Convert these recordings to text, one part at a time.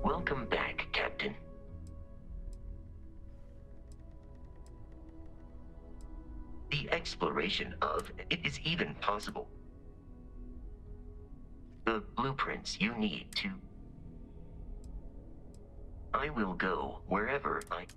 Welcome back, Captain. The exploration of it is even possible. The blueprints you need to... I will go wherever I...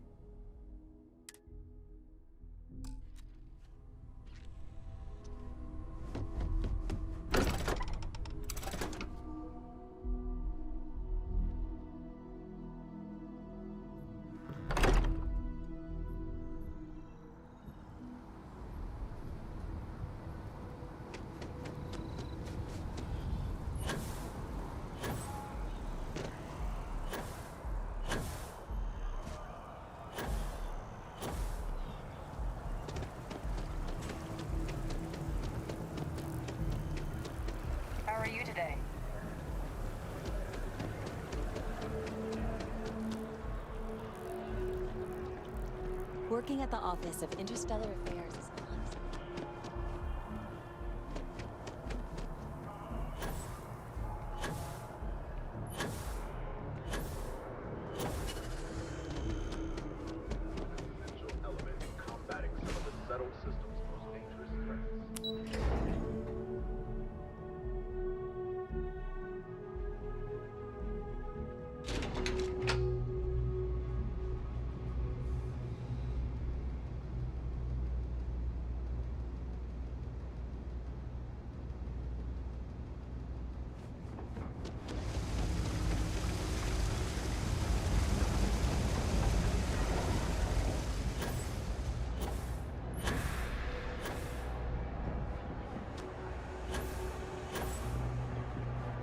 How are you today? Working at the Office of Interstellar Affairs is honestly... element in combating some of the settled system's most dangerous threats.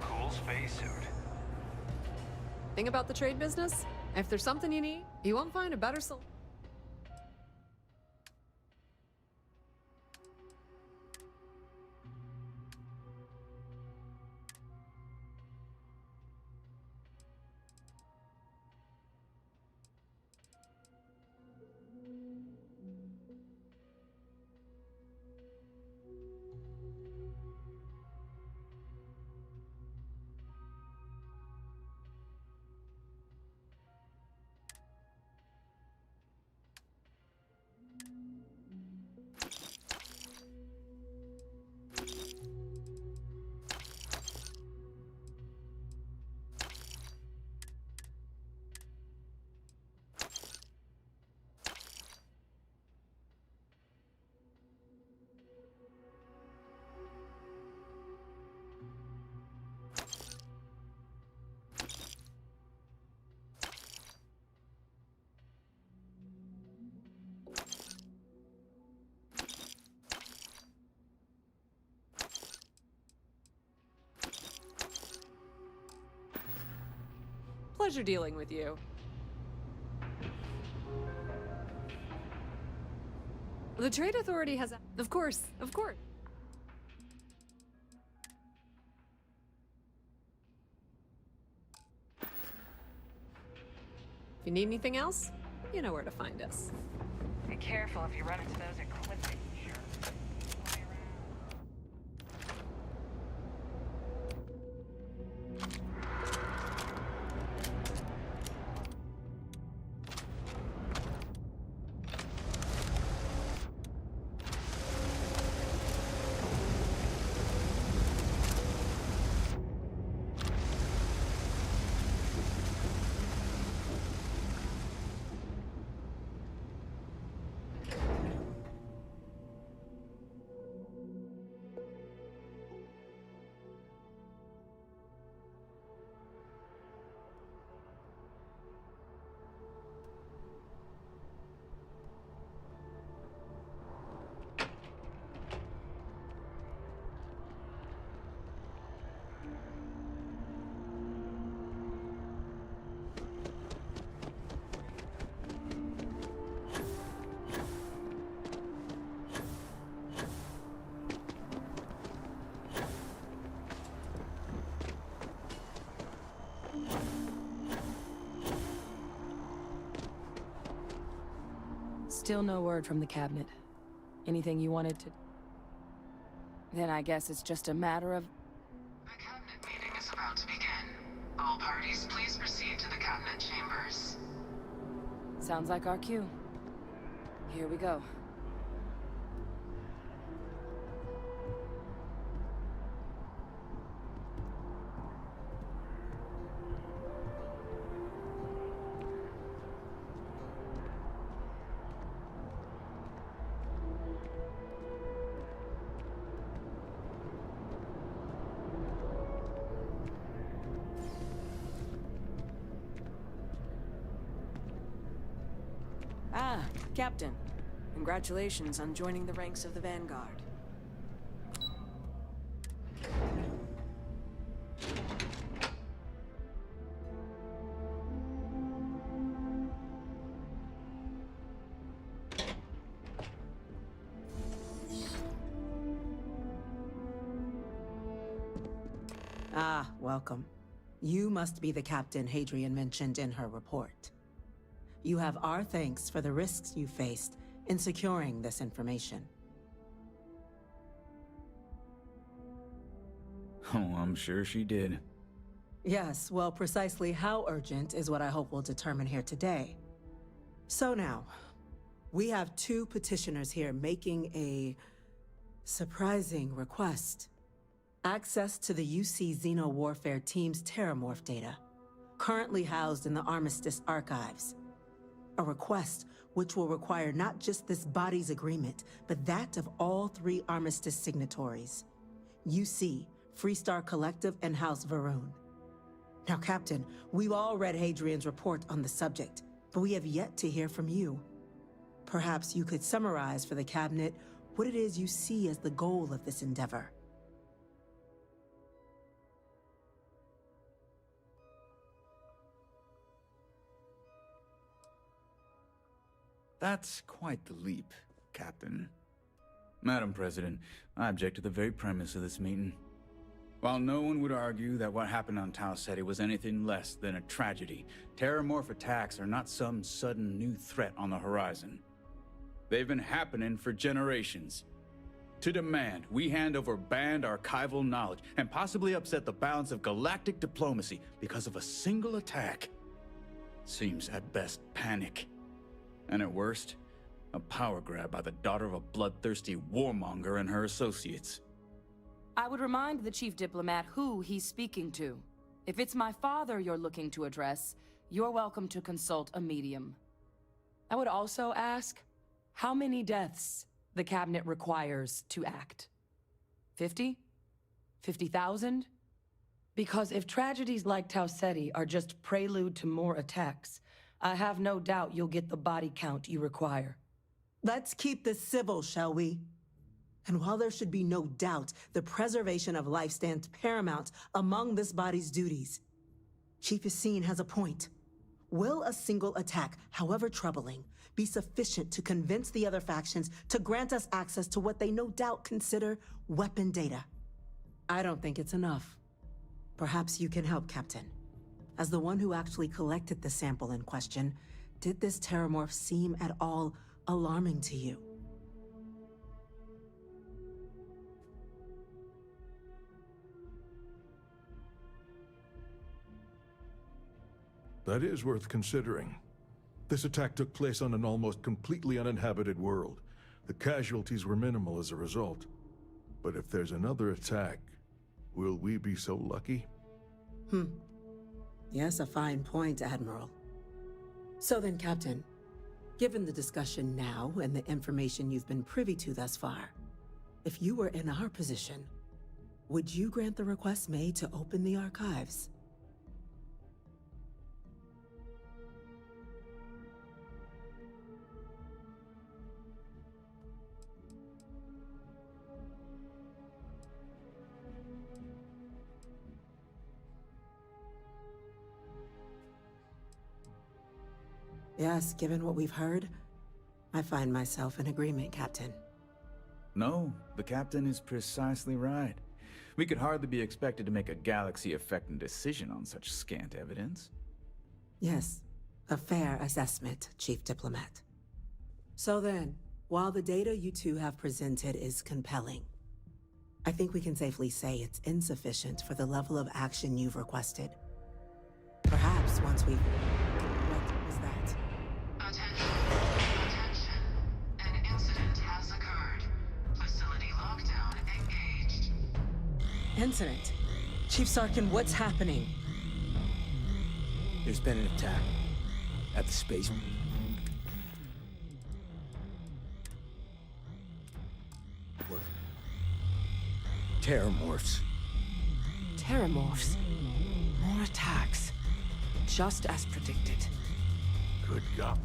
Cool spacesuit. Thing about the trade business? If there's something you need, you won't find a better solution. Pleasure dealing with you. The Trade Authority has... Of course, of course. If you need anything else, you know where to find us. Be careful if you run into those equipment. Still no word from the cabinet. Anything you wanted to... Then I guess it's just a matter of... The cabinet meeting is about to begin. All All parties, please proceed to the cabinet chambers. Sounds like our cue. Here we go. Ah, Captain. Congratulations on joining the ranks of the Vanguard. Ah, welcome. You must be the captain Hadrian mentioned in her report. You have our thanks for the risks you faced in securing this information. Oh, I'm sure she did. Yes, well, precisely how urgent is what I hope we'll determine here today. So now, we have two petitioners here making a surprising request. Access to the UC Xeno Warfare Team's Terramorph data, currently housed in the Armistice archives. A request which will require not just this body's agreement, but that of all three Armistice signatories. UC, Freestar Collective, and House Varun. Now, Captain, we've all read Hadrian's report on the subject, but we have yet to hear from you. Perhaps you could summarize for the Cabinet what it is you see as the goal of this endeavor. That's quite the leap, Captain. Madam President, I object to the very premise of this meeting. While no one would argue that what happened on Tau Ceti was anything less than a tragedy, Terramorph attacks are not some sudden new threat on the horizon. They've been happening for generations. To demand we hand over banned archival knowledge and possibly upset the balance of galactic diplomacy because of a single attack seems at best panic. And at worst, a power grab by the daughter of a bloodthirsty warmonger and her associates. I would remind the chief diplomat who he's speaking to. If it's my father you're looking to address, you're welcome to consult a medium. I would also ask, how many deaths the Cabinet requires to act? 50? 50,000? Because if tragedies like Tau Ceti are just prelude to more attacks, I have no doubt you'll get the body count you require. Let's keep this civil, shall we? And while there should be no doubt the preservation of life stands paramount among this body's duties, Chief Yassine has a point. Will a single attack, however troubling, be sufficient to convince the other factions to grant us access to what they no doubt consider weapon data? I don't think it's enough. Perhaps you can help, Captain. As the one who actually collected the sample in question, did this Terramorph seem at all alarming to you? That is worth considering. This attack took place on an almost completely uninhabited world. The casualties were minimal as a result. But if there's another attack, will we be so lucky? Yes, a fine point, Admiral. So then, Captain, given the discussion now and the information you've been privy to thus far, if you were in our position, would you grant the request made to open the archives? Yes, given what we've heard, I find myself in agreement, Captain. No, the Captain is precisely right. We could hardly be expected to make a galaxy-affecting decision on such scant evidence. Yes, a fair assessment, Chief Diplomat. So then, while the data you two have presented is compelling, I think we can safely say it's insufficient for the level of action you've requested. sweet. What was that? Attention. Attention. An incident has occurred. Facility lockdown engaged. Incident? Chief Sarkin, what's happening? There's been an attack at the space. Terramorphs. Terramorphs. More attacks. Just as predicted. Good God.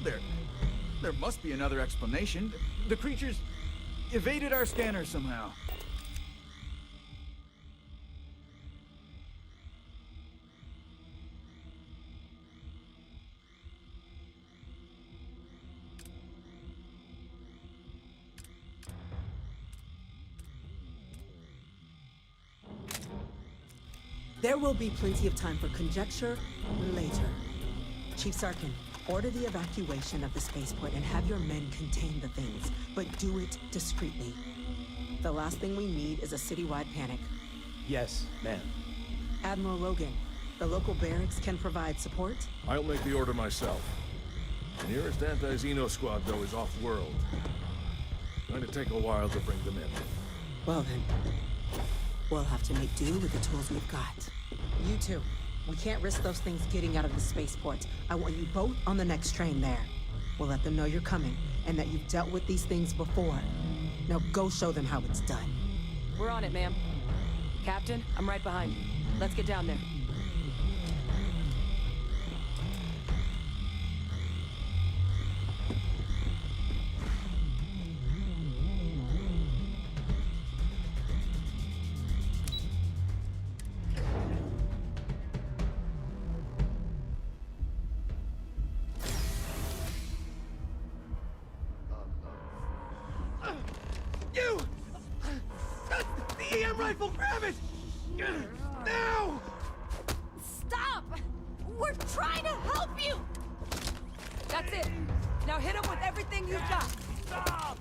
There must be another explanation. The creatures evaded our scanner somehow. There will be plenty of time for conjecture later. Chief Sarkin, order the evacuation of the spaceport and have your men contain the things, but do it discreetly. The last thing we need is a citywide panic. Yes, ma'am. Admiral Logan, the local barracks can provide support? I'll make the order myself. The nearest anti-Xeno squad, though, is off-world. Going to take a while to bring them in. Well then, we'll have to make do with the tools we've got. You two, we can't risk those things getting out of the spaceport. I want you both on the next train there. We'll let them know you're coming, and that you've dealt with these things before. Now go show them how it's done. We're on it, ma'am. Captain, I'm right behind you. Let's get down there. You! The EM rifle, grab it! Now! Stop! We're trying to help you! That's it. Now hit him with everything you've got. Stop!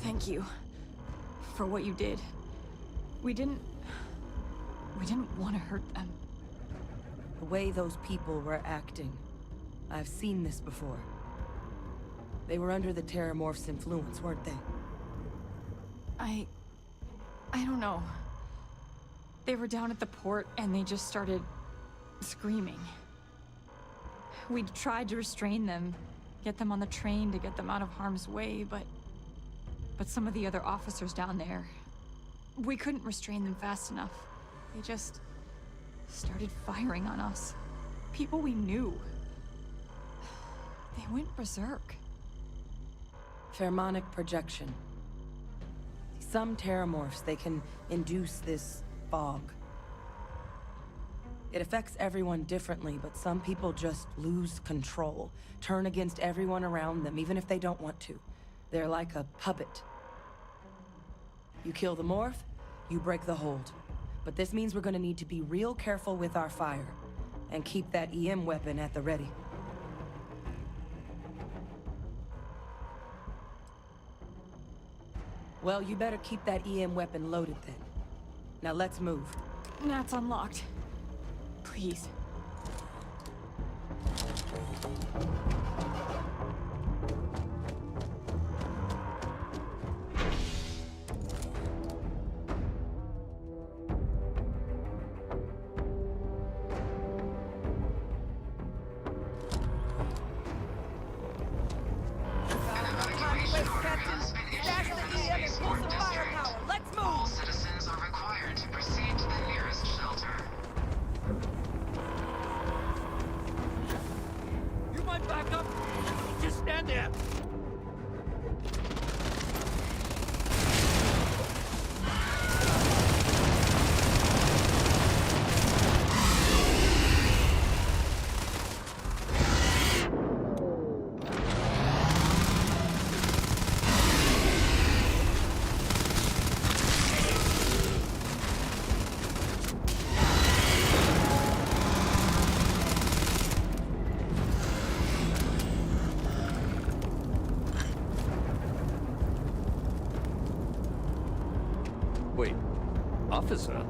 Thank you for what you did. We didn't want to hurt them. The way those people were acting. I've seen this before. They were under the Terramorph's influence, weren't they? I don't know. They were down at the port and they just started screaming. We tried to restrain them, get them on the train to get them out of harm's way, but some of the other officers down there, we couldn't restrain them fast enough. They just started firing on us. People we knew. They went berserk. Pheromonic projection. Some Terramorphs, they can induce this fog. It affects everyone differently, but some people just lose control, turn against everyone around them, even if they don't want to. They're like a puppet. You kill the morph, you break the hold. But this means we're gonna need to be real careful with our fire, and keep that EM weapon at the ready. Well, you better keep that EM weapon loaded then. Now let's move. That's unlocked. Please. Evacuation order has been issued for the spaceport. Wait, officer?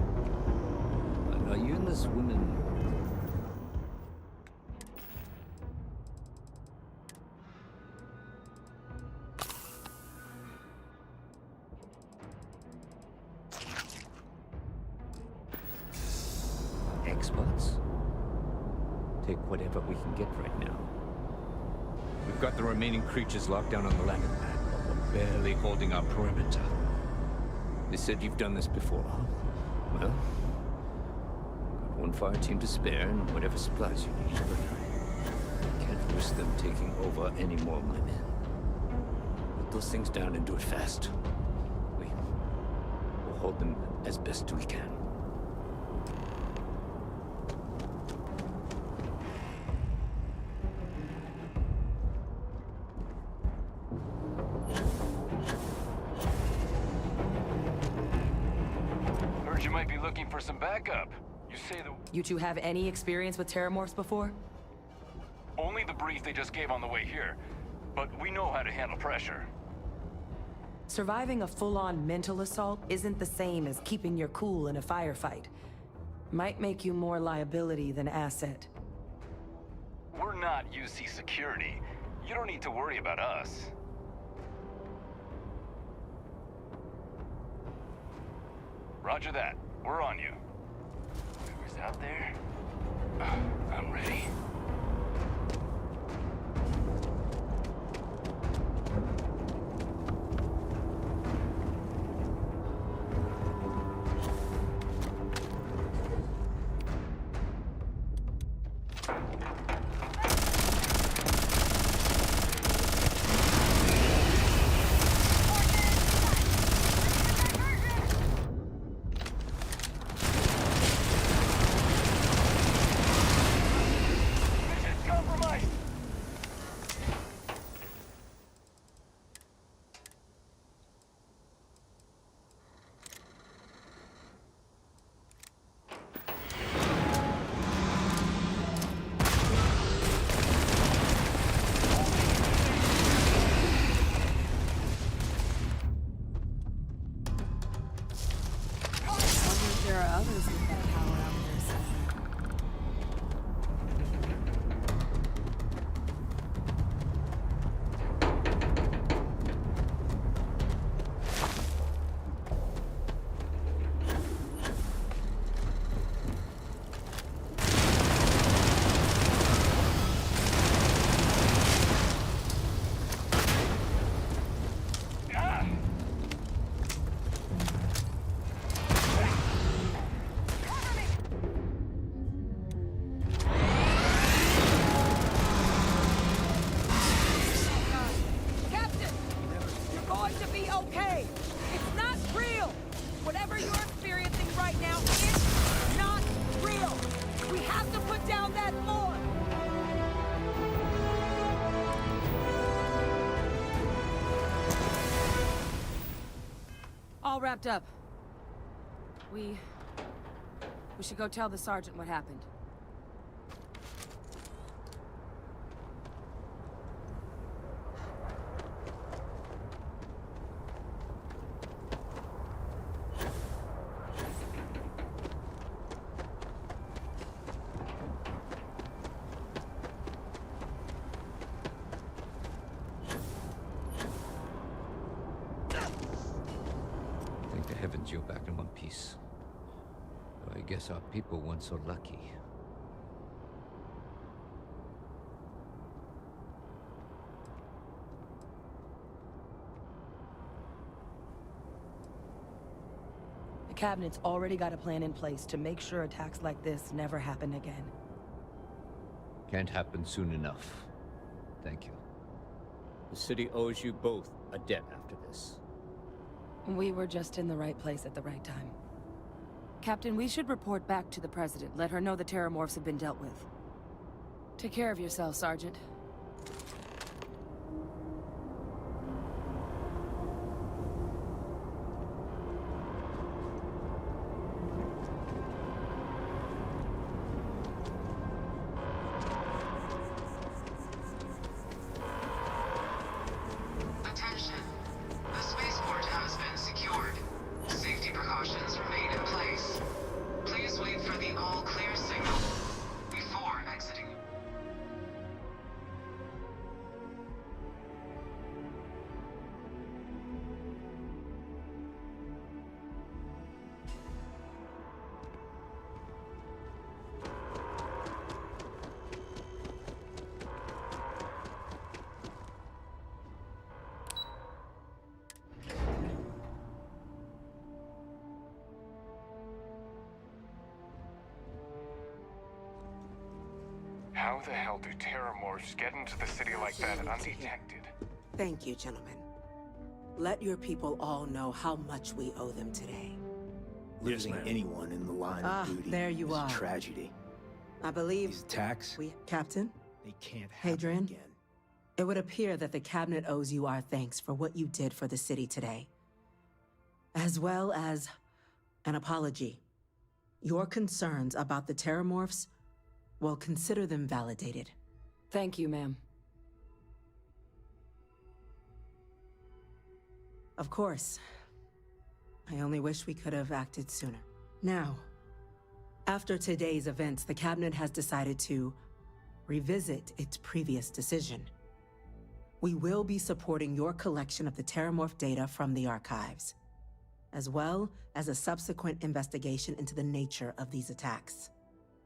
Are you and this woman... experts? Take whatever we can get right now. We've got the remaining creatures locked down on the landing pad, but we're barely holding our perimeter. They said you've done this before, huh? Well, got one fire team to spare and whatever supplies you need, but can't risk them taking over any more of my men. Put those things down and do it fast. We'll hold them as best we can. You might be looking for some backup. You say the... You two have any experience with terramorphs before? Only the brief they just gave on the way here. But we know how to handle pressure. Surviving a full-on mental assault isn't the same as keeping your cool in a firefight. Might make you more liability than asset. We're not UC security. You don't need to worry about us. Roger that. We're on you. Whoever's out there? I'm ready. There are others with that power out there somewhere. All wrapped up. We should go tell the sergeant what happened. Thank the heavens you're back in one piece. I guess our people weren't so lucky. The cabinet's already got a plan in place to make sure attacks like this never happen again. Can't happen soon enough. Thank you. The city owes you both a debt after this. We were just in the right place at the right time. Captain, we should report back to the President. Let her know the terramorphs have been dealt with. Take care of yourself, Sergeant. Attention. The spaceport has been secured. Safety precautions How the hell do terramorphs get into the city like that undetected? Thank you, gentlemen. Let your people all know how much we owe them today. Losing anyone in the line of duty there you is are. a tragedy. I believe These attacks, Captain? they can't happen Hadrian? again. It would appear that the Cabinet owes you our thanks for what you did for the city today, as well as an apology. Your concerns about the terramorphs, well, consider them validated. Thank you, ma'am. Of course. I only wish we could have acted sooner. Now, after today's events, the Cabinet has decided to revisit its previous decision. We will be supporting your collection of the terramorph data from the archives, as well as a subsequent investigation into the nature of these attacks.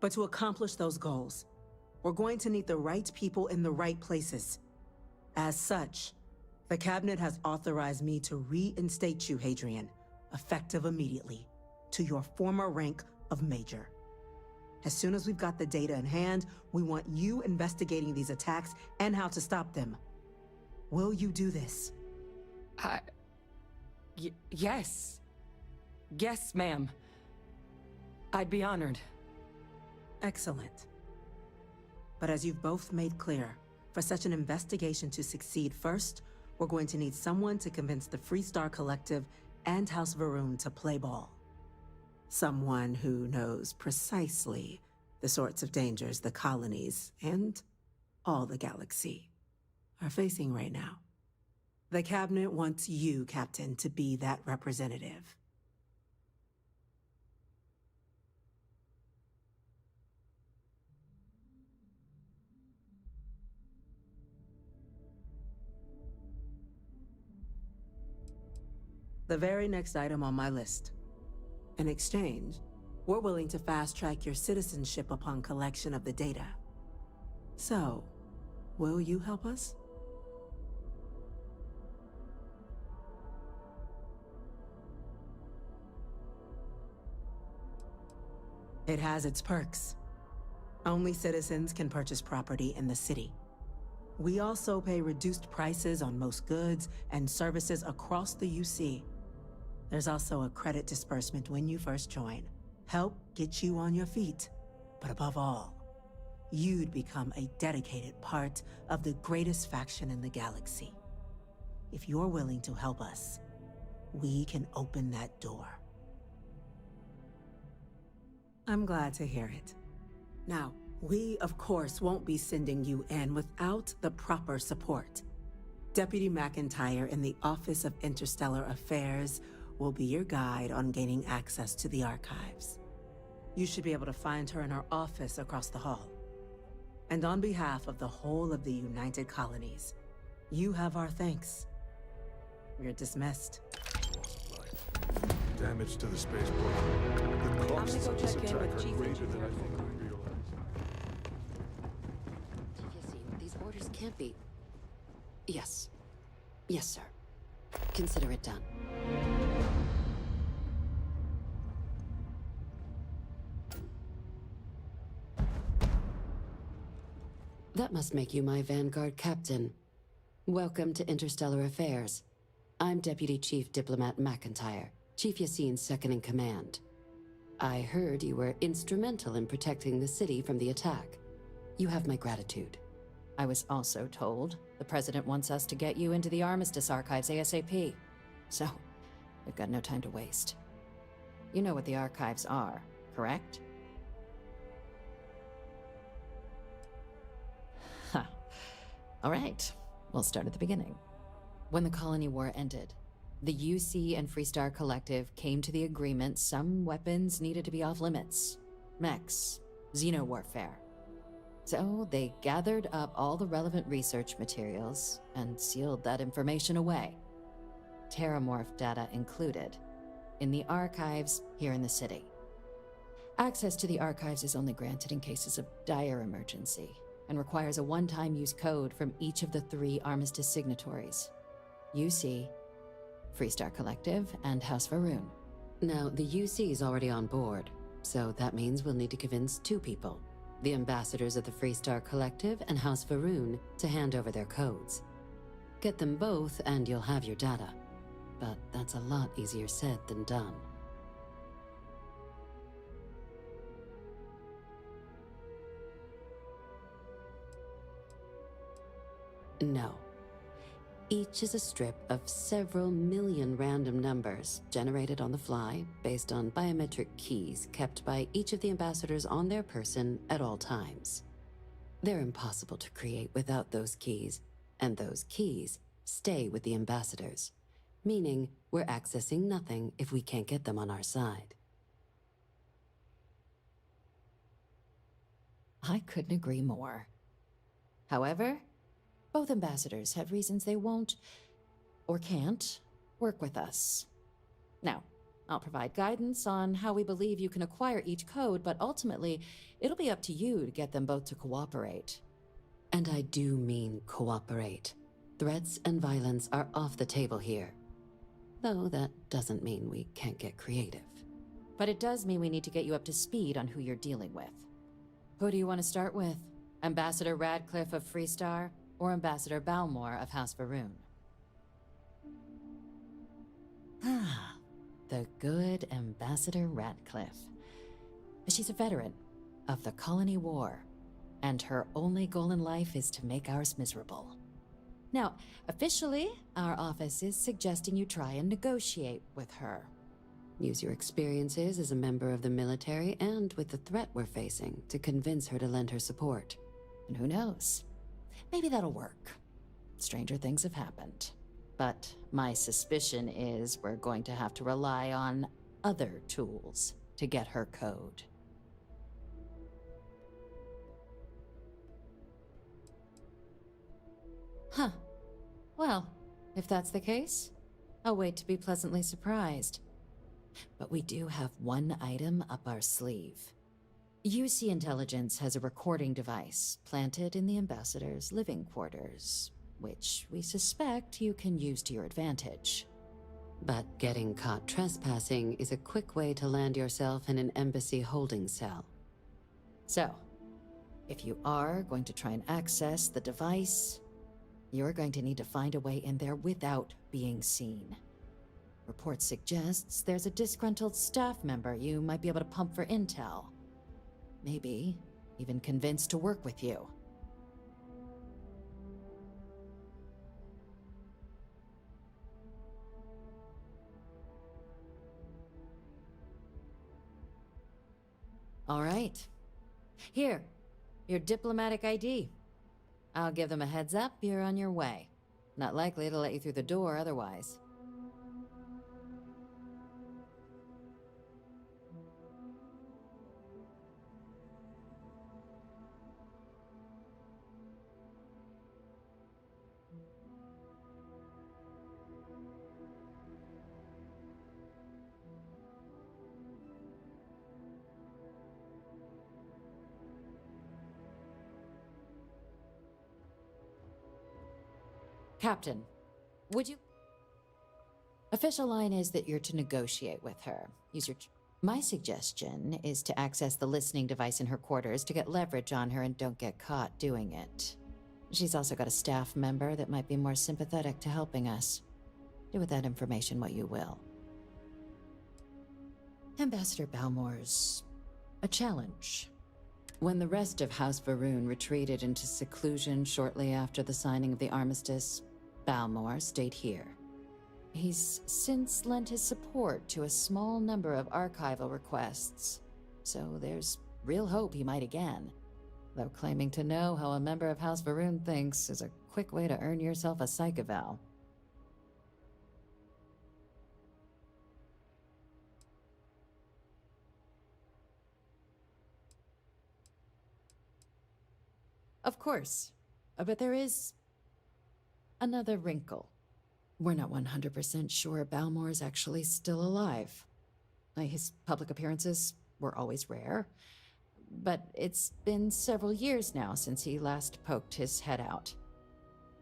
But to accomplish those goals, we're going to need the right people in the right places. As such, the Cabinet has authorized me to reinstate you, Hadrian, effective immediately, to your former rank of Major. As soon as we've got the data in hand, we want you investigating these attacks and how to stop them. Will you do this? Yes. Yes, ma'am. I'd be honored. Excellent. But as you've both made clear, for such an investigation to succeed, first, we're going to need someone to convince the Freestar Collective and House Varun to play ball. Someone who knows precisely the sorts of dangers the colonies and all the galaxy are facing right now. The Cabinet wants you, Captain, to be that representative. The very next item on my list. In exchange, we're willing to fast-track your citizenship upon collection of the data. So, will you help us? It has its perks. Only citizens can purchase property in the city. We also pay reduced prices on most goods and services across the UC. There's also a credit disbursement when you first join. Help get you on your feet. But above all, you'd become a dedicated part of the greatest faction in the galaxy. If you're willing to help us, we can open that door. I'm glad to hear it. Now, we, of course, won't be sending you in without the proper support. Deputy McIntyre in the Office of Interstellar Affairs will be your guide on gaining access to the archives. You should be able to find her in her office across the hall. And on behalf of the whole of the United Colonies, you have our thanks. You're dismissed. Damage to the spaceport. The costs of this attack are greater than I think we realize. These orders can't be... Yes. Yes, sir. Consider it done. That must make you my Vanguard captain. Welcome to Interstellar Affairs. I'm Deputy Chief Diplomat McIntyre, Chief Yassine's second-in-command. I heard you were instrumental in protecting the city from the attack. You have my gratitude. I was also told the President wants us to get you into the Armistice Archives ASAP. So, we've got no time to waste. You know what the archives are, correct? Huh. All right, we'll start at the beginning. When the Colony War ended, the UC and Freestar Collective came to the agreement some weapons needed to be off limits. Mechs, xeno-warfare. So they gathered up all the relevant research materials and sealed that information away. Terramorph data included, in the archives here in the city. Access to the archives is only granted in cases of dire emergency and requires a one-time use code from each of the 3 Armistice signatories. UC, Freestar Collective, and House Varun. Now, the UC is already on board, so that means we'll need to convince 2 people. the ambassadors of the Freestar Collective and House Varun, to hand over their codes. Get them both and you'll have your data. But that's a lot easier said than done. No. Each is a strip of several million random numbers generated on the fly based on biometric keys kept by each of the ambassadors on their person at all times. They're impossible to create without those keys, and those keys stay with the ambassadors, meaning we're accessing nothing if we can't get them on our side. I couldn't agree more. However, both ambassadors have reasons they won't, or can't, work with us. Now, I'll provide guidance on how we believe you can acquire each code, but ultimately, it'll be up to you to get them both to cooperate. And I do mean cooperate. Threats and violence are off the table here. Though that doesn't mean we can't get creative. But it does mean we need to get you up to speed on who you're dealing with. Who do you want to start with? Ambassador Radcliffe of Freestar? Or Ambassador Balmore of House Varun? Ah, the good Ambassador Radcliffe. She's a veteran of the Colony War, and her only goal in life is to make ours miserable. Now, officially, our office is suggesting you try and negotiate with her. Use your experiences as a member of the military and with the threat we're facing to convince her to lend her support. And who knows? Maybe that'll work. Stranger things have happened. But my suspicion is we're going to have to rely on other tools to get her code. Huh. Well, if that's the case, I'll wait to be pleasantly surprised. But we do have one item up our sleeve. UC Intelligence has a recording device planted in the ambassador's living quarters, which we suspect you can use to your advantage. But getting caught trespassing is a quick way to land yourself in an embassy holding cell. So, if you are going to try and access the device, you're going to need to find a way in there without being seen. Report suggests there's a disgruntled staff member you might be able to pump for intel. Maybe even convinced to work with you. All right. Here, your diplomatic ID. I'll give them a heads up you're on your way. Not likely to let you through the door otherwise. Captain, would you... Official line is that you're to negotiate with her. Use your... My suggestion is to access the listening device in her quarters to get leverage on her and don't get caught doing it. She's also got a staff member that might be more sympathetic to helping us. Do with that information what you will. Ambassador Balmore's a challenge. When the rest of House Varun retreated into seclusion shortly after the signing of the armistice, Balmore stayed here. He's since lent his support to a small number of archival requests, so there's real hope he might again. Though claiming to know how a member of House Varun thinks is a quick way to earn yourself a psych eval. Of course, but there is another wrinkle. We're not 100% sure Balmore is actually still alive. His public appearances were always rare, but it's been several years now since he last poked his head out.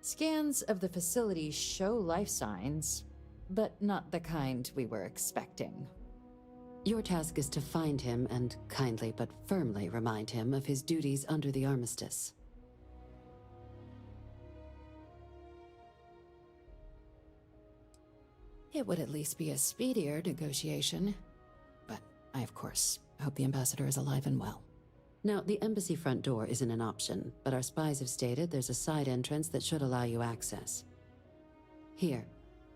Scans of the facility show life signs, but not the kind we were expecting. Your task is to find him and kindly but firmly remind him of his duties under the armistice. It would at least be a speedier negotiation. But I, of course, hope the ambassador is alive and well. Now, the embassy front door isn't an option, but our spies have stated there's a side entrance that should allow you access. Here,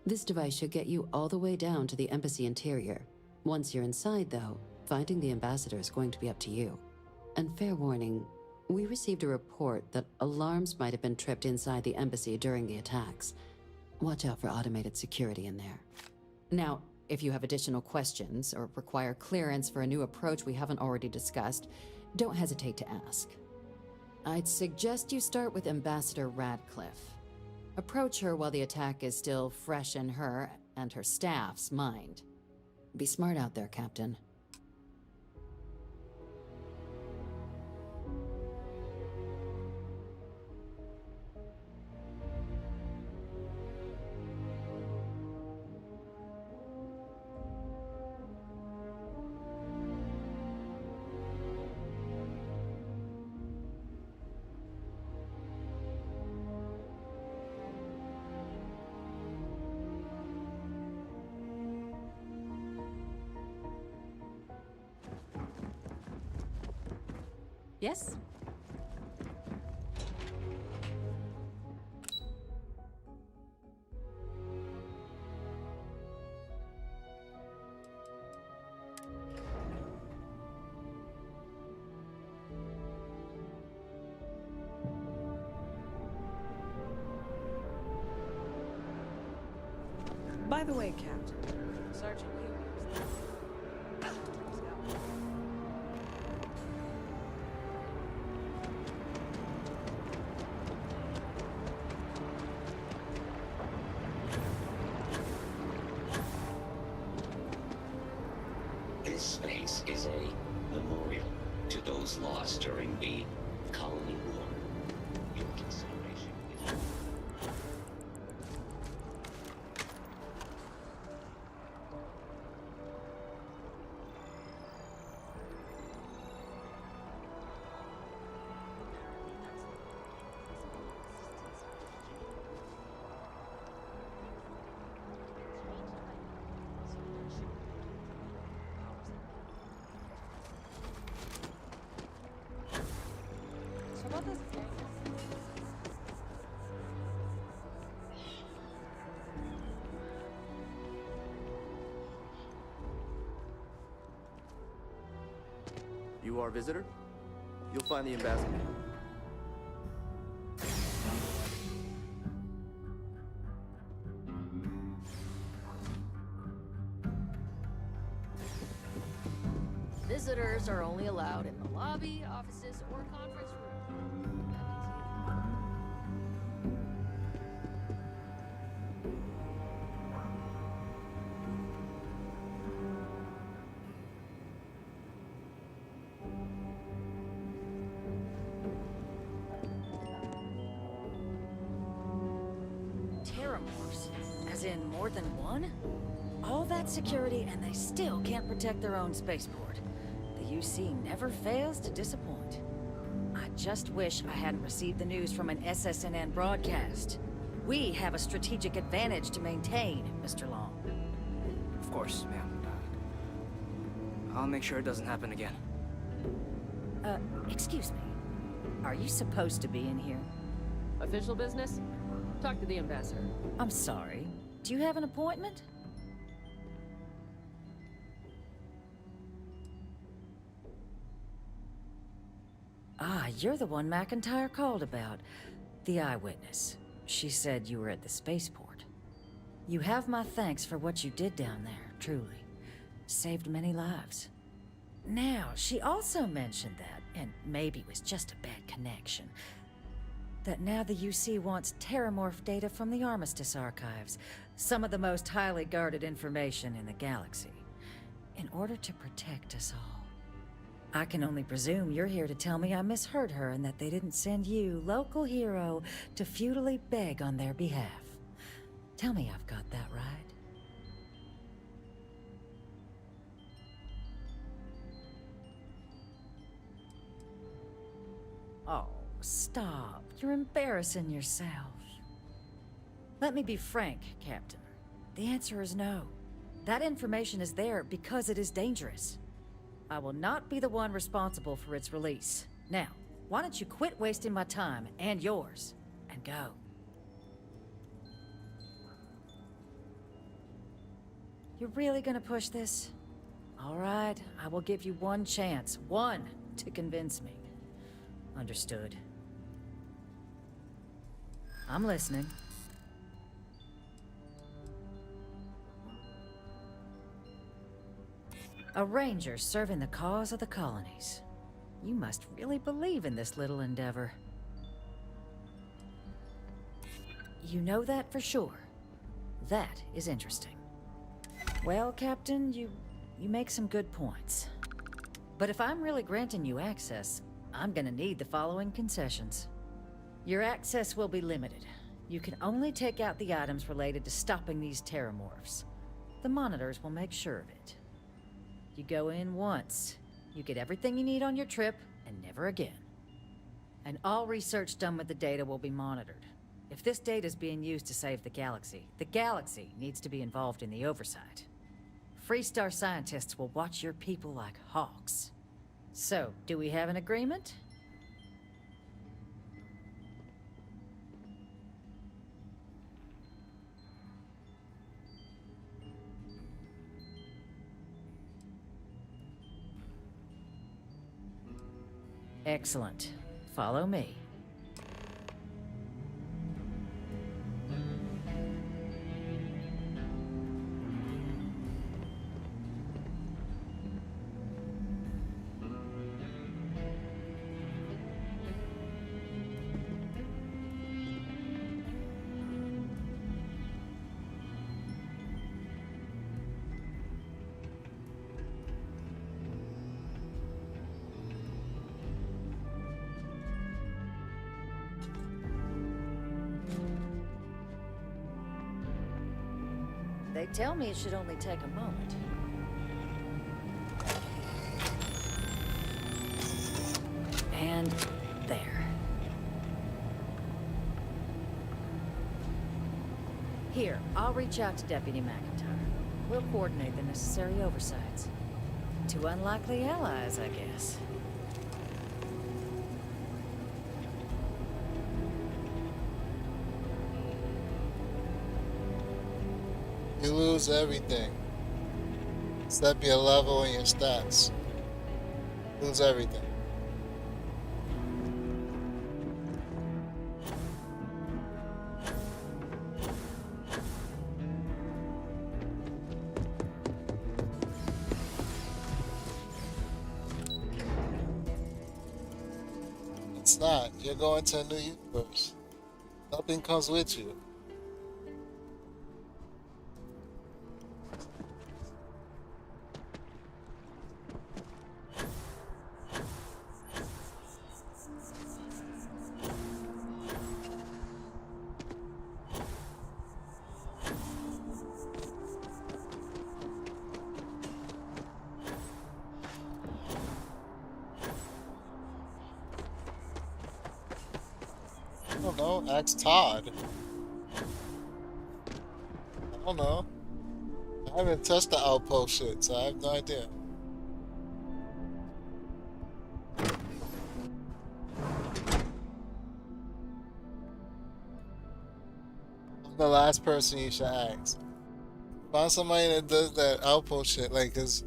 this device should get you all the way down to the embassy interior. Once you're inside, though, finding the ambassador is going to be up to you. And fair warning, we received a report that alarms might have been tripped inside the embassy during the attacks. Watch out for automated security in there. Now, if you have additional questions or require clearance for a new approach we haven't already discussed, don't hesitate to ask. I'd suggest you start with Ambassador Radcliffe. Approach her while the attack is still fresh in her and her staff's mind. Be smart out there, Captain. Yes? By the way, Captain, Sergeant This space is a memorial to those lost during the Colony War. Your consideration is... You are a visitor? You'll find the ambassador. Visitors are only allowed in the lobby, offices, or conference room. Terramorphs? As in more than one? All that security and they still can't protect their own spaceport. The UC never fails to disappoint. I just wish I hadn't received the news from an SSNN broadcast. We have a strategic advantage to maintain, Mr. Long. Of course, ma'am. I'll make sure it doesn't happen again. Excuse me. Are you supposed to be in here? Official business? Talk to the ambassador. I'm sorry. Do you have an appointment? Ah, you're the one McIntyre called about. The eyewitness. She said you were at the spaceport. You have my thanks for what you did down there, truly. Saved many lives. Now, she also mentioned that, and maybe it was just a bad connection, that now the UC wants Terramorph data from the Armistice archives, some of the most highly guarded information in the galaxy, in order to protect us all. I can only presume you're here to tell me I misheard her and that they didn't send you, local hero, to futilely beg on their behalf. Tell me I've got that right. stop. You're embarrassing yourself. Let me be frank, Captain. The answer is no. That information is there because it is dangerous. I will not be the one responsible for its release. Now, why don't you quit wasting my time and yours, and go? You're really gonna push this? All right, I will give you one chance. One to convince me. Understood. I'm listening. A ranger serving the cause of the colonies. You must really believe in this little endeavor. You know that for sure. That is interesting. Well, Captain, you make some good points. But if I'm really granting you access, I'm gonna need the following concessions. Your access will be limited. You can only take out the items related to stopping these terramorphs. The monitors will make sure of it. You go in once, you get everything you need on your trip, and never again. And all research done with the data will be monitored. If this data is being used to save the galaxy needs to be involved in the oversight. Freestar scientists will watch your people like hawks. So, do we have an agreement? Excellent. Follow me. They tell me it should only take a moment. And there. Here, I'll reach out to Deputy McIntyre. We'll coordinate the necessary oversights. Two unlikely allies, I guess. You lose everything. Except your level and your stats. Lose everything. It's not. You're going to a new universe. Nothing comes with you. I don't know, ask Todd. I don't know. I haven't touched the outpost shit, so I have no idea. I'm the last person you should ask. Find somebody that does that outpost shit, like, cause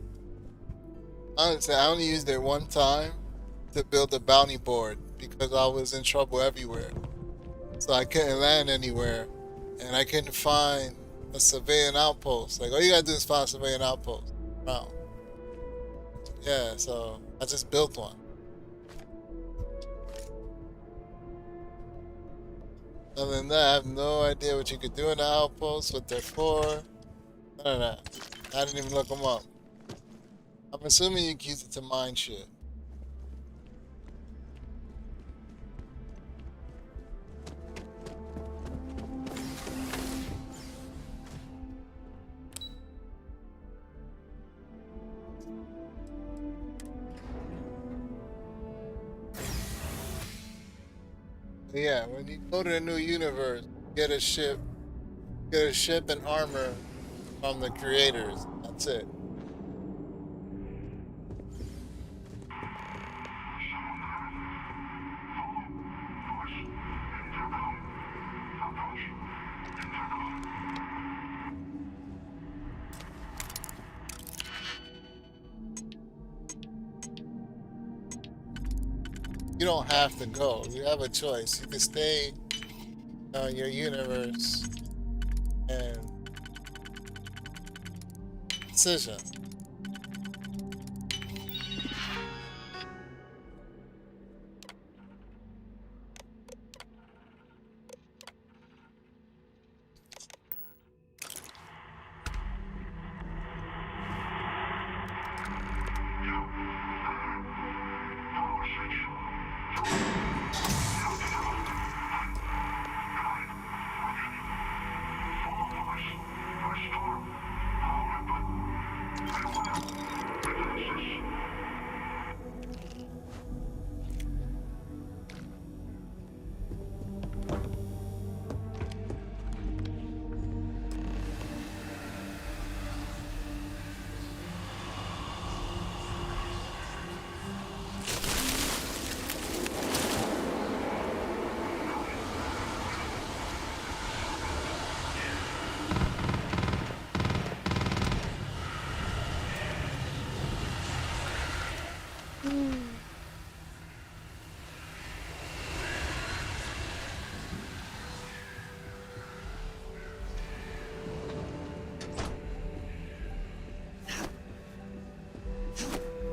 honestly, I only used it one time to build a bounty board because I was in trouble everywhere. So I couldn't land anywhere, and I couldn't find a civilian outpost. Like, all you gotta do is find a civilian outpost. Wow. Yeah, so I just built one. Other than that, I have no idea what you could do in the outpost, what they're for. None of that. I didn't even look them up. I'm assuming you can use it to mine shit. Yeah, when you go to the new universe, get a ship and armor from the creators. That's it. You don't have to go. You have a choice. You can stay on your universe and decision.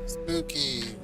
Spooky.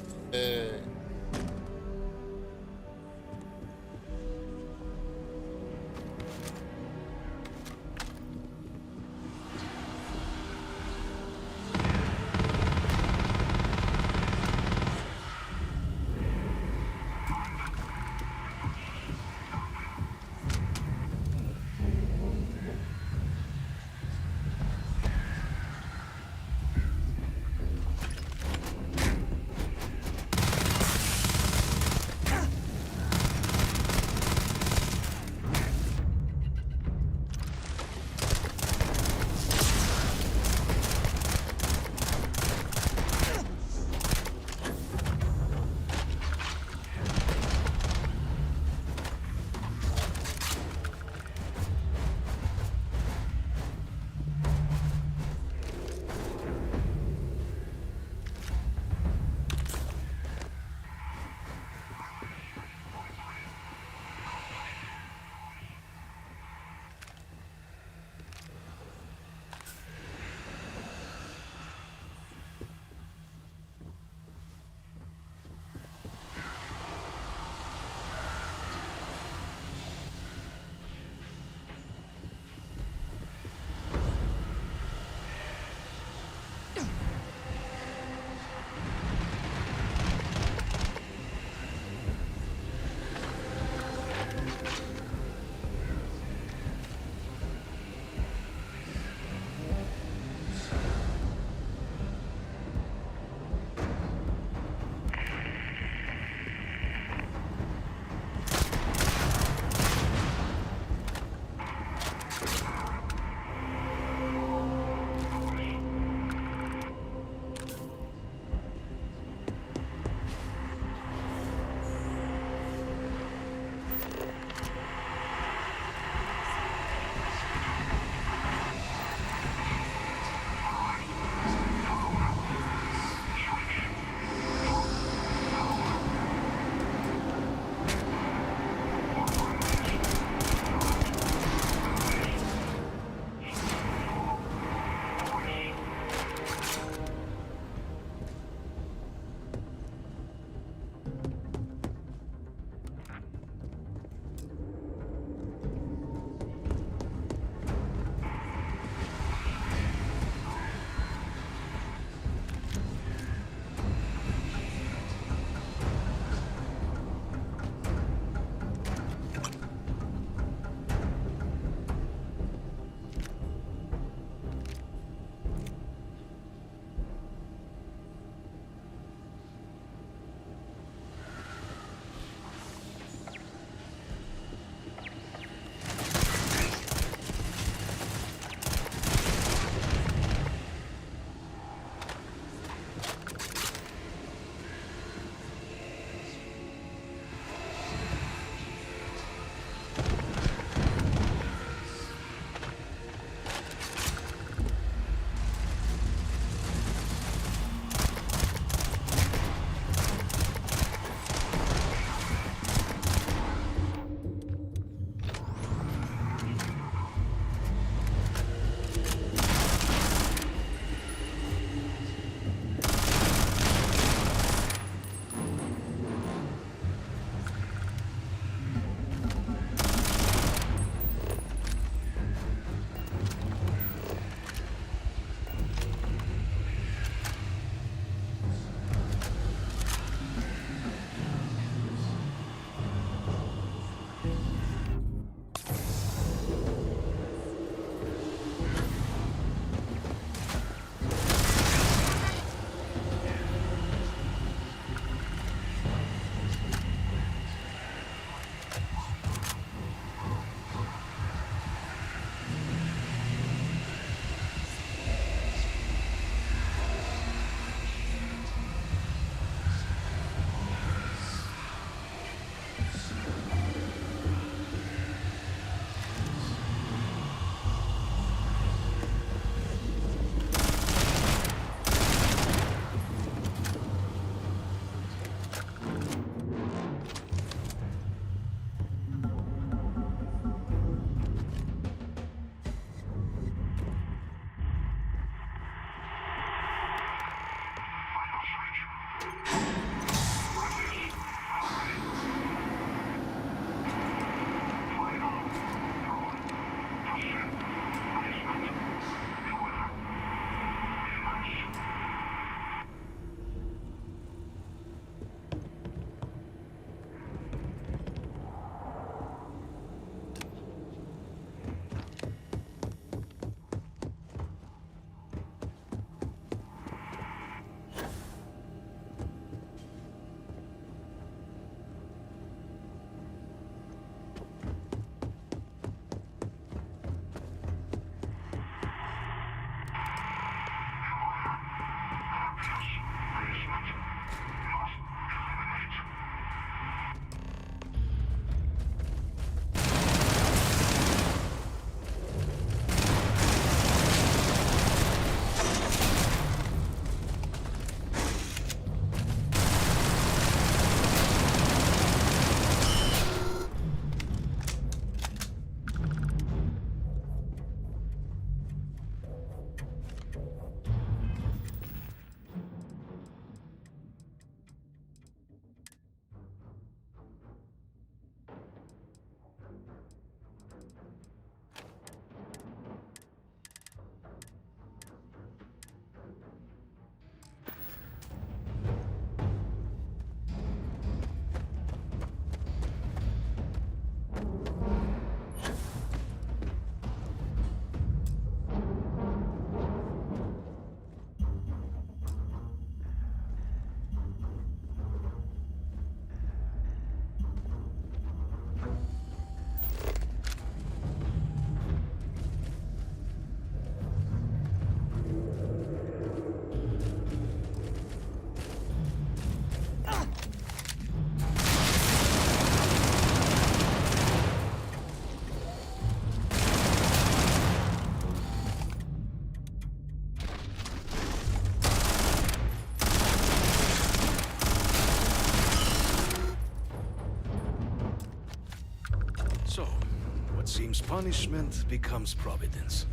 seems punishment becomes providence.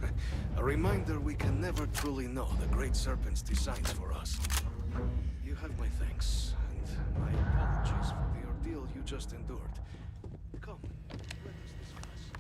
A reminder we can never truly know the Great Serpent's designs for us. You have my thanks, and my apologies for the ordeal you just endured. Come, let us discuss.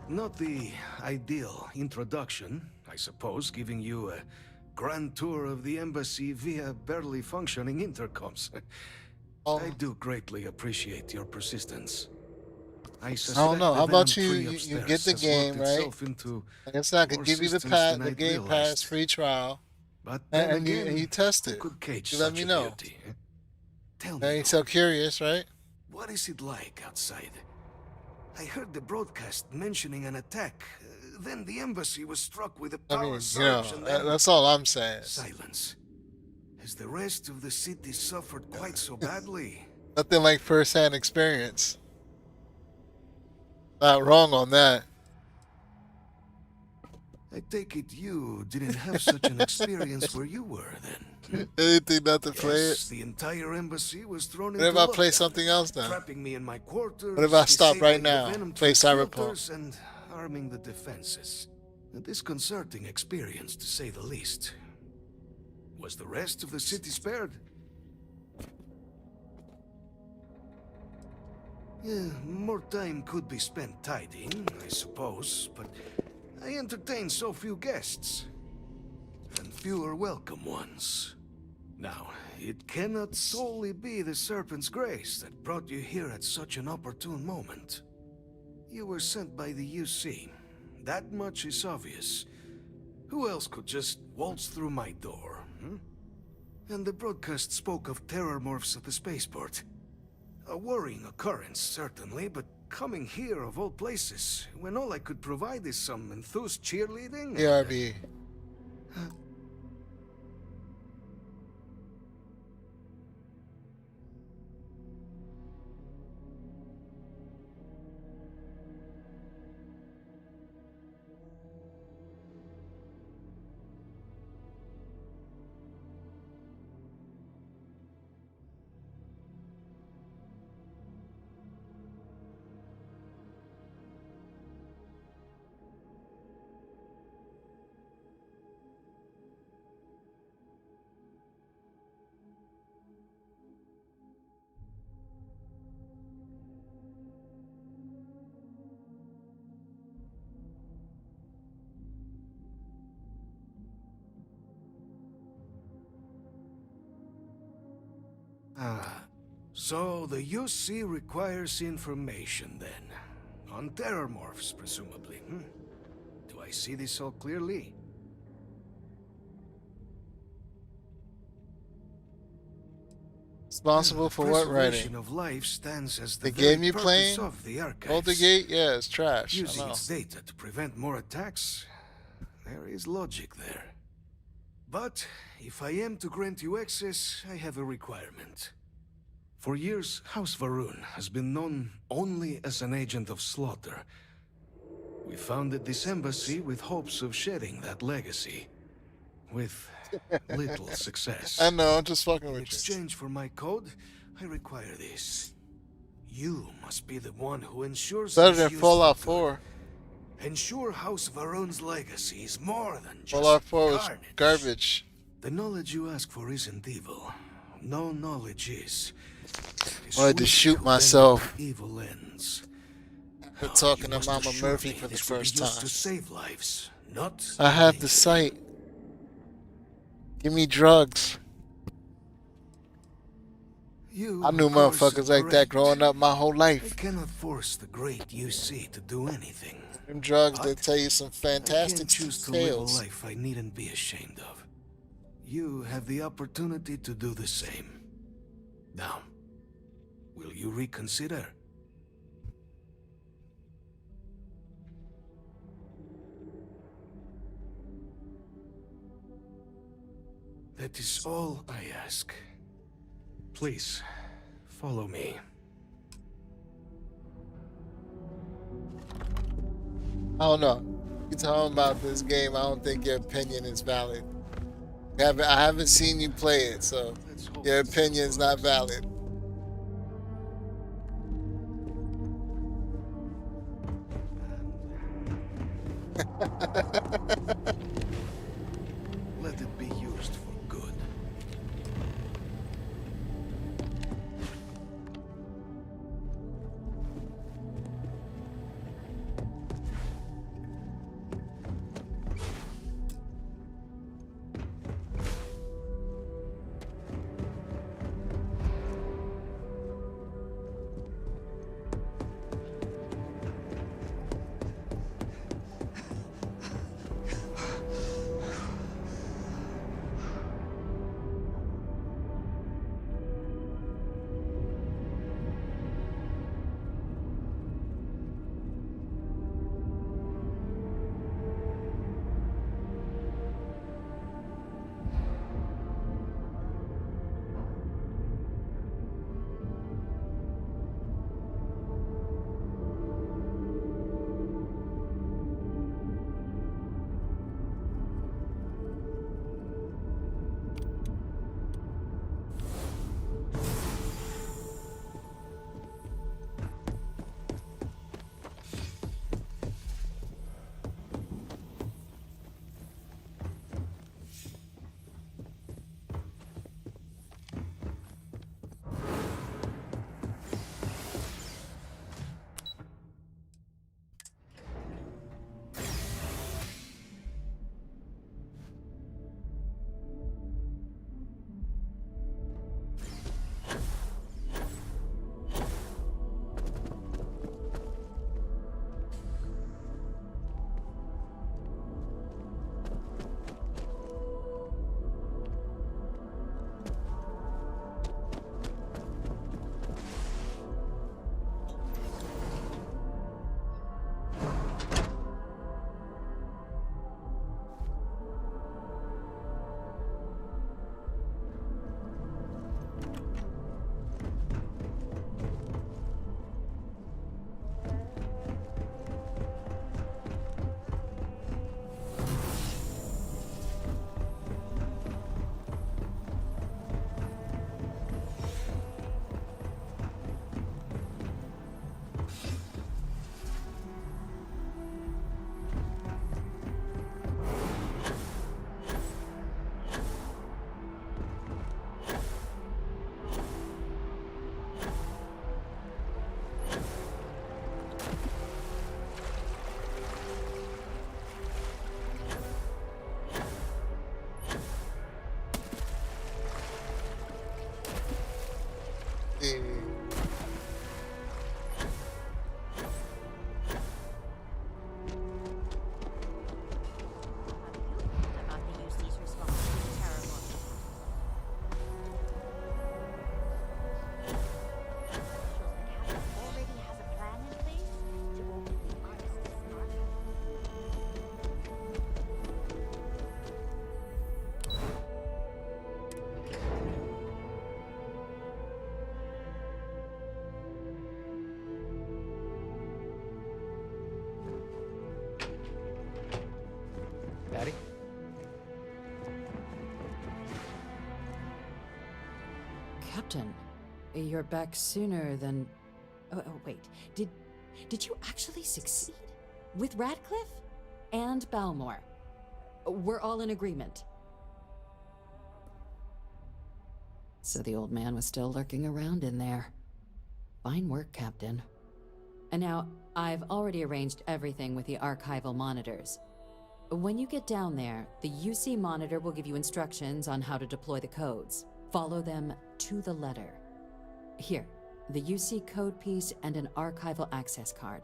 Not the ideal introduction, I suppose, giving you a grand tour of the embassy via barely functioning intercoms. I do greatly appreciate your persistence. I don't know. the How about venom tree you upstairs get the has game, worked right? itself into Like I said, I could more give you the systems than the I'd game pass, realized. free trial, But then and again, you test who it. could cage You let such me a know. beauty, eh? Tell I me, ain't so curious, right? what is it like outside? I heard the broadcast mentioning an attack. Then the embassy was struck with a power surge, and then that's all I'm saying. silence. Has the rest of the city suffered quite so badly? Nothing like first-hand experience. Not wrong on that. I take it you didn't have such an experience where you were then. Anything not to play it? Yes, the entire embassy was thrown What into if I play lockdown, something else then? trapping me in my quarters, What if I stop right disabling the now, venom play trap Cyberpunk? filters, and arming the defenses? A disconcerting experience, to say the least. Was the rest of the city spared? Yeah, more time could be spent tidying, I suppose, but I entertain so few guests, and fewer welcome ones. Now, it cannot solely be the Serpent's grace that brought you here at such an opportune moment. You were sent by the UC. That much is obvious. Who else could just waltz through my door, hmm? And the broadcast spoke of terror morphs at the spaceport. A worrying occurrence, certainly, but coming here of all places, when all I could provide is some enthused cheerleading? ARB. Ah, so the UC requires information then. On terror morphs, presumably, hmm? Do I see this all clearly? Responsible for what Preservation writing? of life stands as The very game you purpose playing? of the archives. Multigate? Yeah, it's trash. I Using know. its data to prevent more attacks, there is logic there. But if I am to grant you access, I have a requirement. For years, House Varun has been known only as an agent of slaughter. We founded this embassy with hopes of shedding that legacy. With little success. I know, I'm just fucking with In you. exchange for my code, I require this. You must be the one who ensures Better this than use Fallout for 4. good. Ensure House Varun's legacy is more than just Fallout 4 was carnage. garbage. The knowledge you ask for isn't evil. No knowledge is. I wanted to shoot myself. Evil ends. After talking to must Mama assure Murphy me for the this will be first used time. to save lives, not I have the sight. Give me drugs. You, I knew of course, motherfuckers are like that great. growing up my whole I life. cannot force the great UC to do anything. Them drugs But that tell you some I fantastic can't choose to live a tales. life I needn't be ashamed of. You have the opportunity to do the same. Now, will you reconsider? That is all I ask. Please, follow me. I don't know. You talking about this game, I don't think your opinion is valid. I haven't seen you play it, so your opinion is not valid. Let it be used for good. Daddy? Captain, you're back sooner than... Oh, wait. Did you actually succeed? With Radcliffe? And Balmore? We're all in agreement. So the old man was still lurking around in there. Fine work, Captain. And now, I've already arranged everything with the archival monitors. When you get down there, the UC monitor will give you instructions on how to deploy the codes. Follow them to the letter. Here, the UC code piece and an archival access card.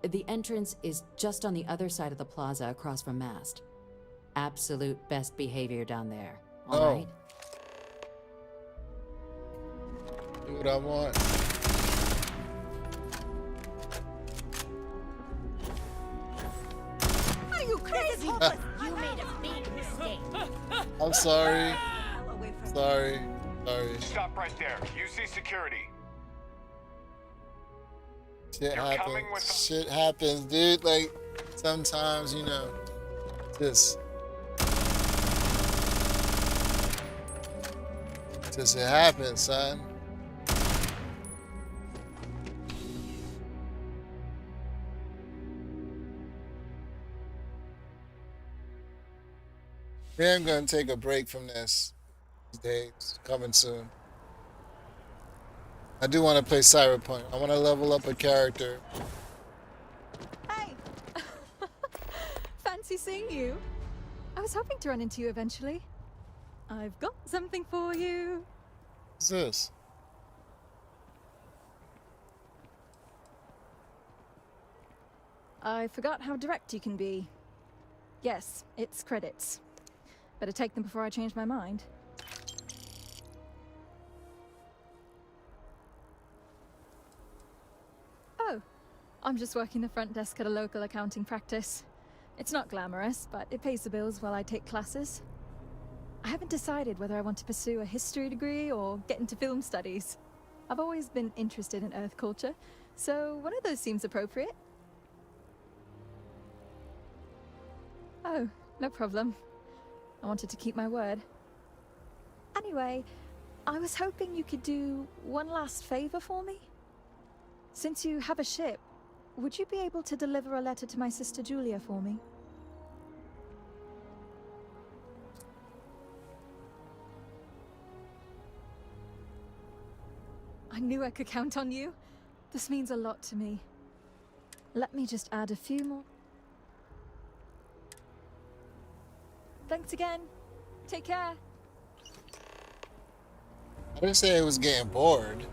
The entrance is just on the other side of the plaza across from Mast. Absolute best behavior down there, all right? Do what I want. Are you crazy? You made a big mistake. I'm sorry. Sorry. Sorry. Stop right there. You see security. Shit You're coming with happens. Shit happens, dude. Like, sometimes, you know, just it happens, son. Yeah, I'm gonna take a break from this these days. Coming soon. I do want to play Cyberpunk. I want to level up a character. Hey! Fancy seeing you. I was hoping to run into you eventually. I've got something for you. What's this? I forgot how direct you can be. Yes, it's credits. Better take them before I change my mind. Oh, I'm just working the front desk at a local accounting practice. It's not glamorous, but it pays the bills while I take classes. I haven't decided whether I want to pursue a history degree or get into film studies. I've always been interested in Earth culture, so one of those seems appropriate. Oh, no problem. I wanted to keep my word. Anyway, I was hoping you could do one last favor for me. Since you have a ship, would you be able to deliver a letter to my sister Julia for me? I knew I could count on you. This means a lot to me. Let me just add a few more. Thanks again. Take care. I didn't say I was getting bored.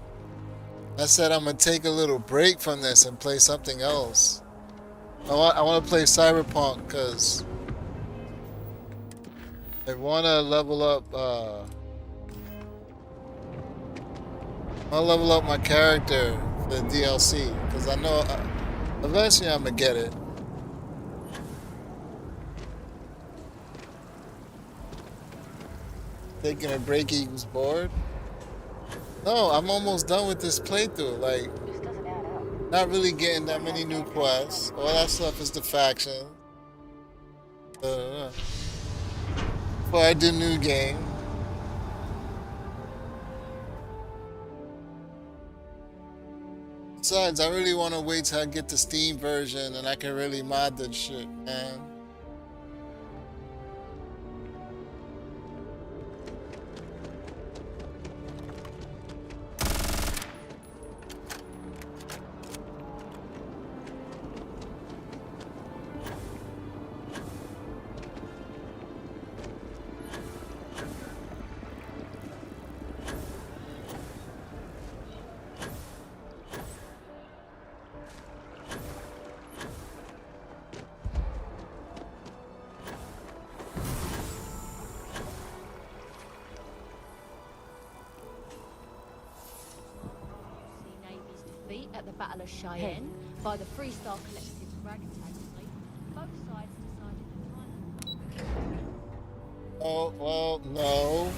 I said I'm gonna take a little break from this and play something else. I want to play Cyberpunk because I want to level up. I want to level up my character for the DLC because I know eventually I'm gonna get it. Taking a break equals bored? No, I'm almost done with this playthrough. Like, not really getting that many new quests. All that stuff is the faction. Before I do new game. Besides, I really want to wait till I get the Steam version and I can really mod this shit, man. At the Battle of Cheyenne by the Freestar Collective's ragtag fleet. Both sides decided to time. Oh, well, no.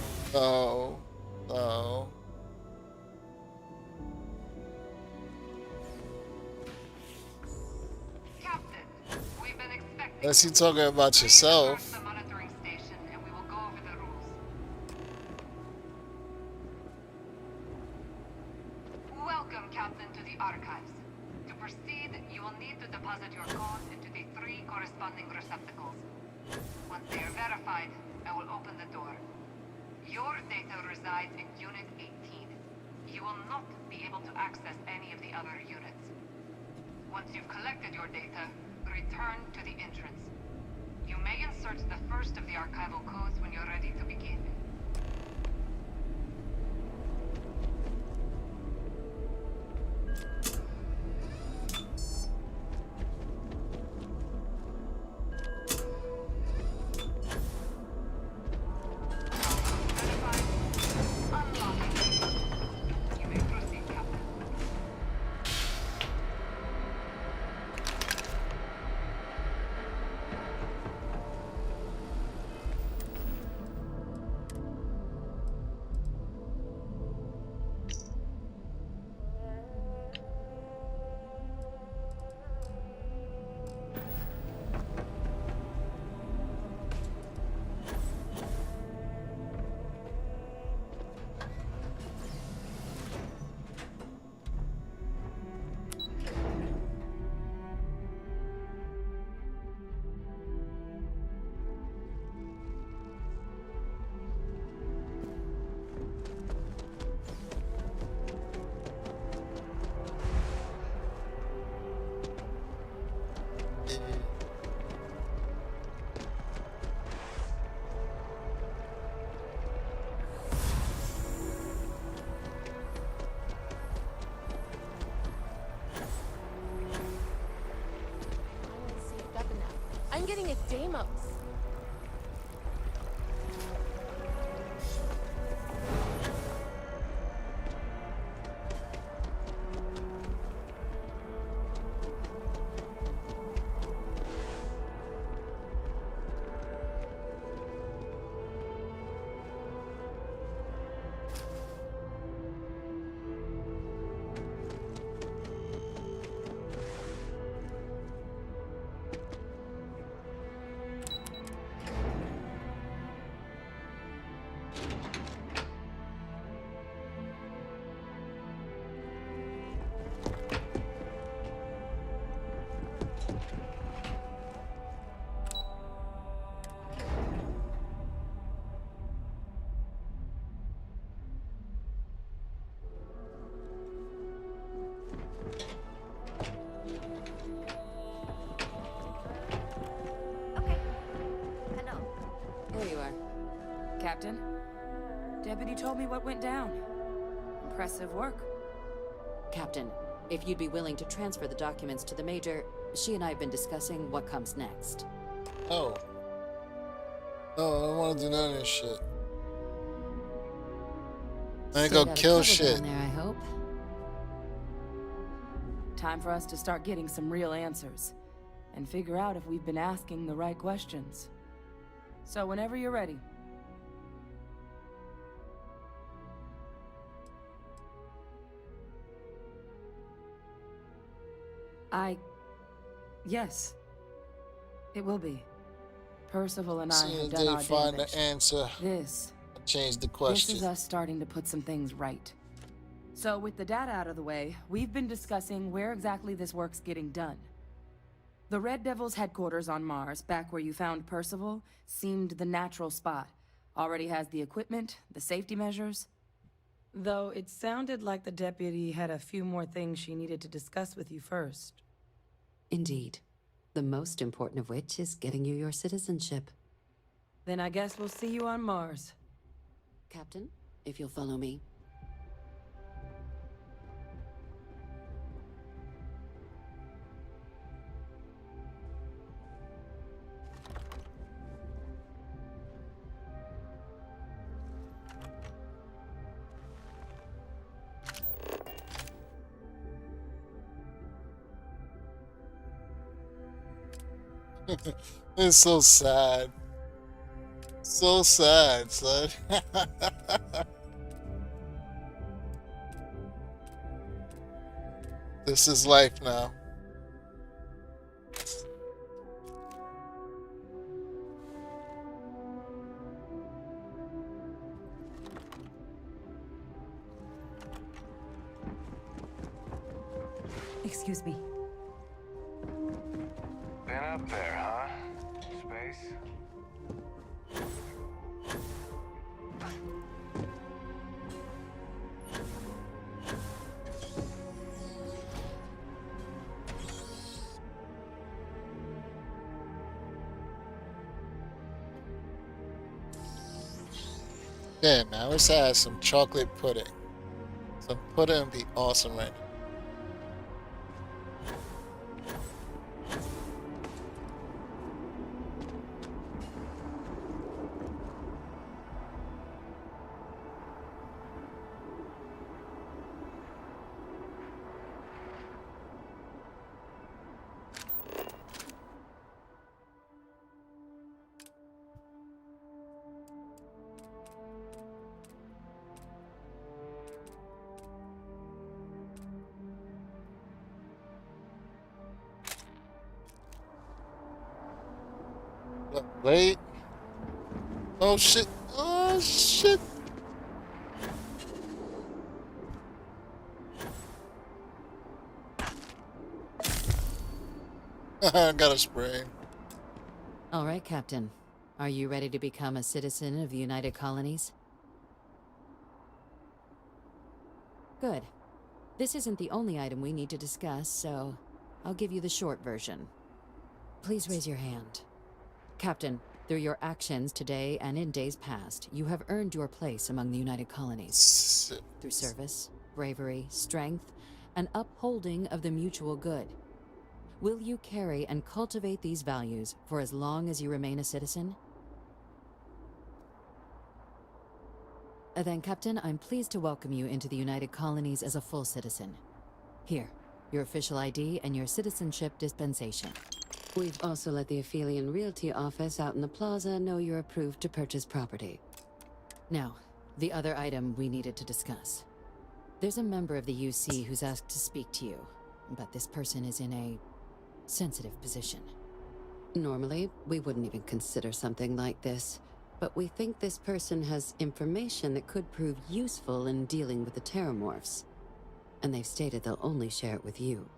Captain, we've been expecting. Unless you're talking about yourself. The monitoring station, and we will go over the rules. Welcome, Captain, to the archives. To proceed, you will need to deposit your codes into the 3 corresponding receptacles. Once they are verified, I will open the door. Your data resides in Unit 18. You will not be able to access any of the other units. Once you've collected your data, return to the entrance. You may insert the first of the archival codes when you're ready to begin. I'm getting a Deimos. There you are. Captain, Deputy told me what went down. Impressive work. Captain, if you'd be willing to transfer the documents to the Major, she and I have been discussing what comes next. Oh. No, I don't want to do none of this shit. I Stayed go out of kill trouble shit. down there, I hope. Time for us to start getting some real answers. And figure out if we've been asking the right questions. So whenever you're ready. Yes. It will be. Percival and I See have if done they our find damage. the answer. This. Change the This question. is us starting to put some things right. So with the data out of the way, we've been discussing where exactly this work's getting done. The Red Devil's headquarters on Mars, back where you found Percival, seemed the natural spot. Already has the equipment, the safety measures. Though it sounded like the deputy had a few more things she needed to discuss with you first. Indeed. The most important of which is getting you your citizenship. Then I guess we'll see you on Mars. Captain, if you'll follow me. It's so sad. So sad, son. This is life now. Excuse me. Been up there, huh? Space? Yeah, man, I wish I had some chocolate pudding. Some pudding would be awesome right now. Wait. Oh shit. Oh shit. I got a spray. All right, Captain. Are you ready to become a citizen of the United Colonies? Good. This isn't the only item we need to discuss, so I'll give you the short version. Please raise your hand. Captain, through your actions today and in days past, you have earned your place among the United Colonies. Through service, bravery, strength, and upholding of the mutual good. Will you carry and cultivate these values for as long as you remain a citizen? Then, Captain, I'm pleased to welcome you into the United Colonies as a full citizen. Here, your official ID and your citizenship dispensation. We've also let the Aphelion Realty office out in the plaza know you're approved to purchase property. Now, the other item we needed to discuss. There's a member of the UC who's asked to speak to you, but this person is in a sensitive position. Normally, we wouldn't even consider something like this, but we think this person has information that could prove useful in dealing with the Terramorphs. And they've stated they'll only share it with you.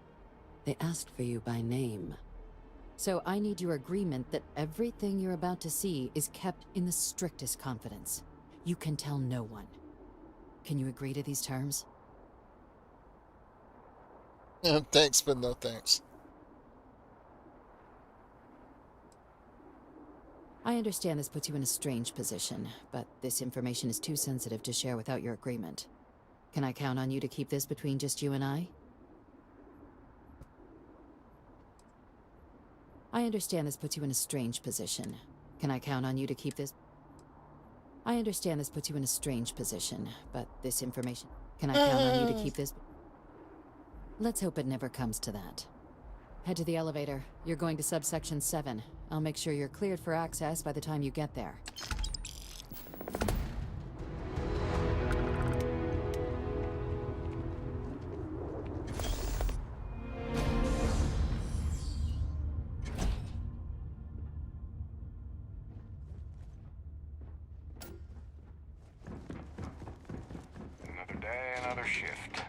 They asked for you by name. So I need your agreement that everything you're about to see is kept in the strictest confidence. You can tell no one. Can you agree to these terms? Thanks, but no thanks. I understand this puts you in a strange position, but this information is too sensitive to share without your agreement. Can I count on you to keep this between just you and I? I understand this puts you in a strange position. Can I count on you to keep this? I understand this puts you in a strange position, but this information... Can I count on you to keep this? Let's hope it never comes to that. Head to the elevator. You're going to subsection 7. I'll make sure you're cleared for access by the time you get there. Another day, another shift.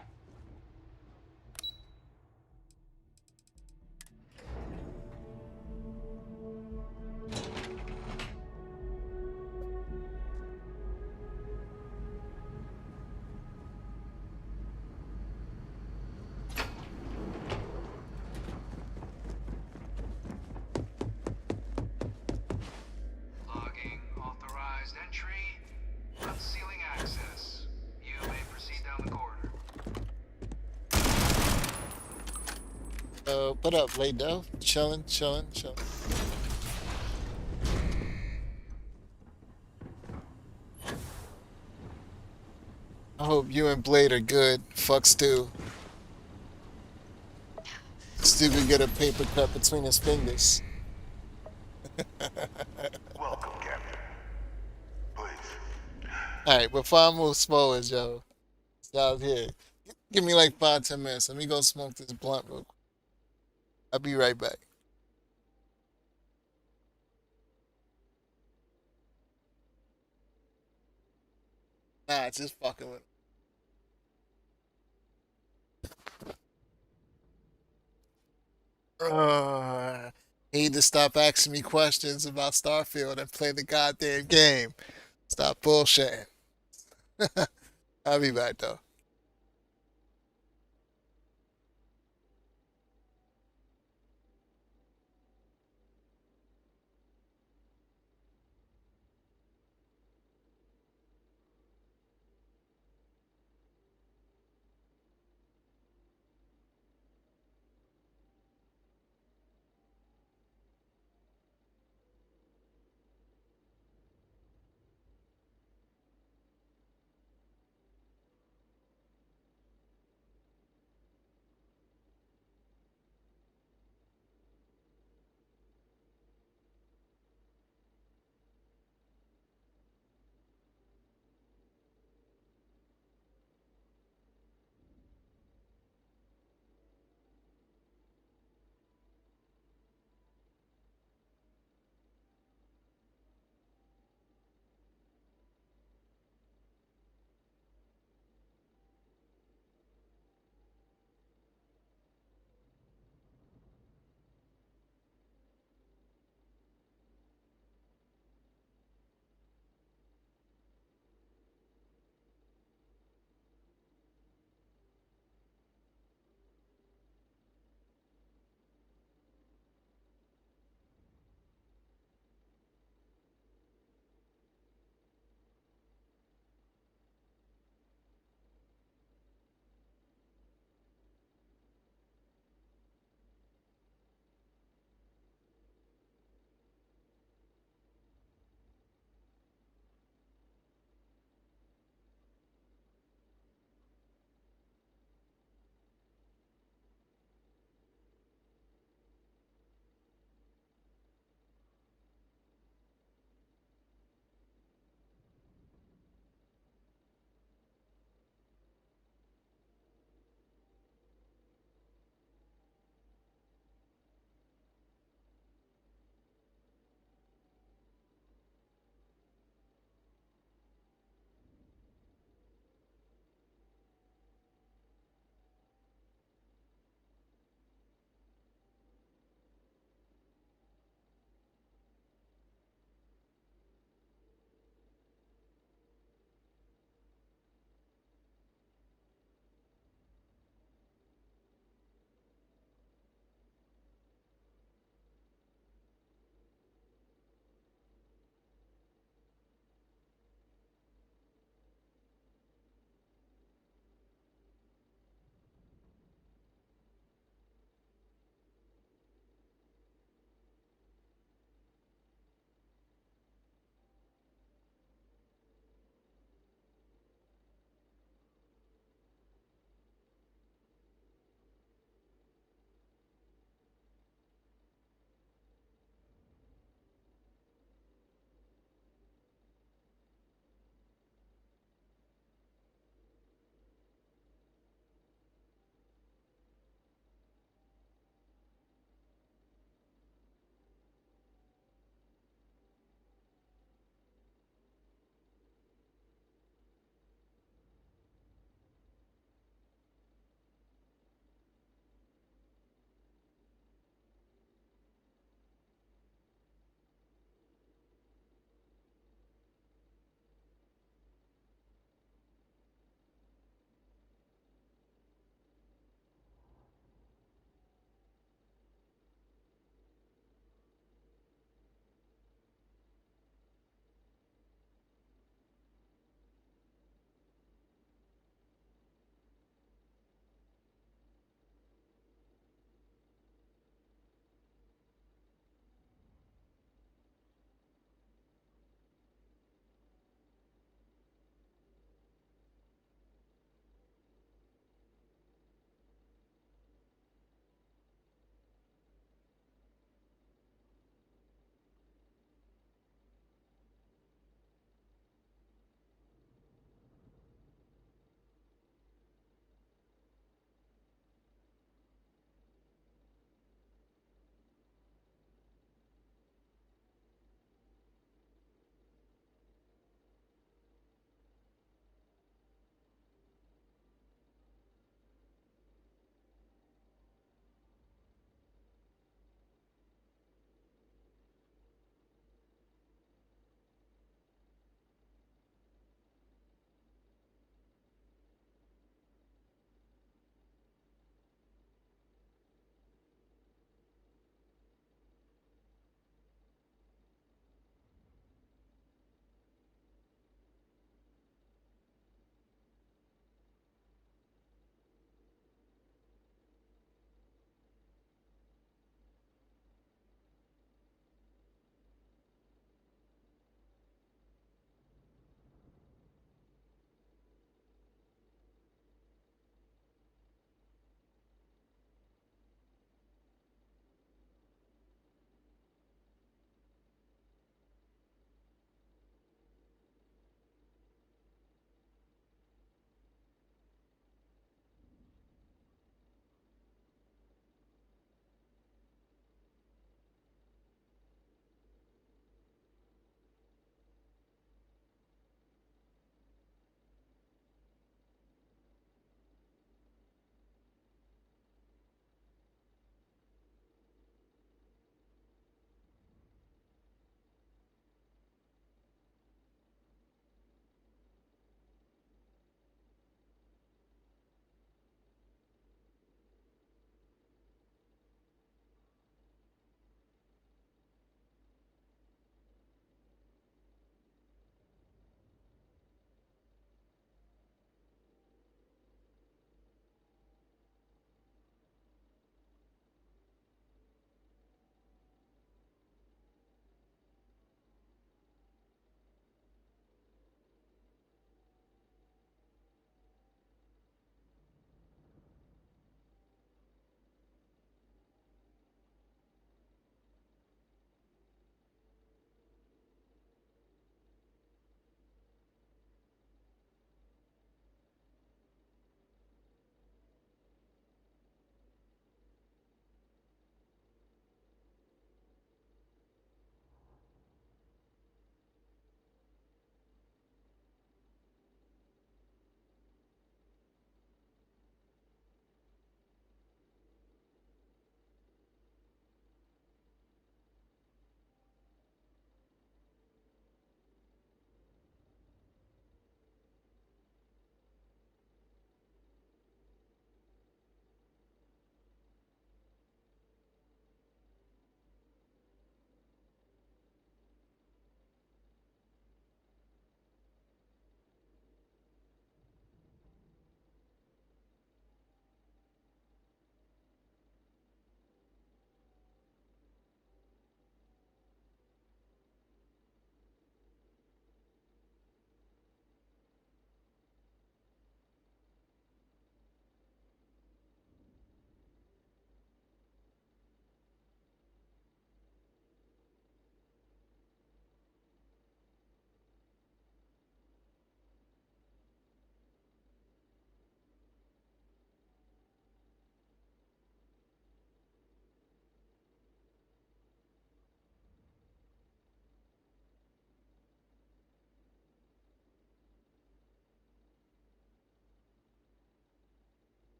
Logging authorized entry. Unsealing access. You may proceed down the corridor. What up, Lado? Chillin'. I hope you and Blade are good. Fuck Stu. Stu could get a paper cut between his fingers. Welcome, Captain. Please. Alright, before I move forward, yo. Stop here. Give me like 5-10 minutes. Let me go smoke this blunt real quick. I'll be right back. Nah, just fucking with Need to stop asking me questions about Starfield and play the goddamn game. Stop bullshitting. I'll be back though.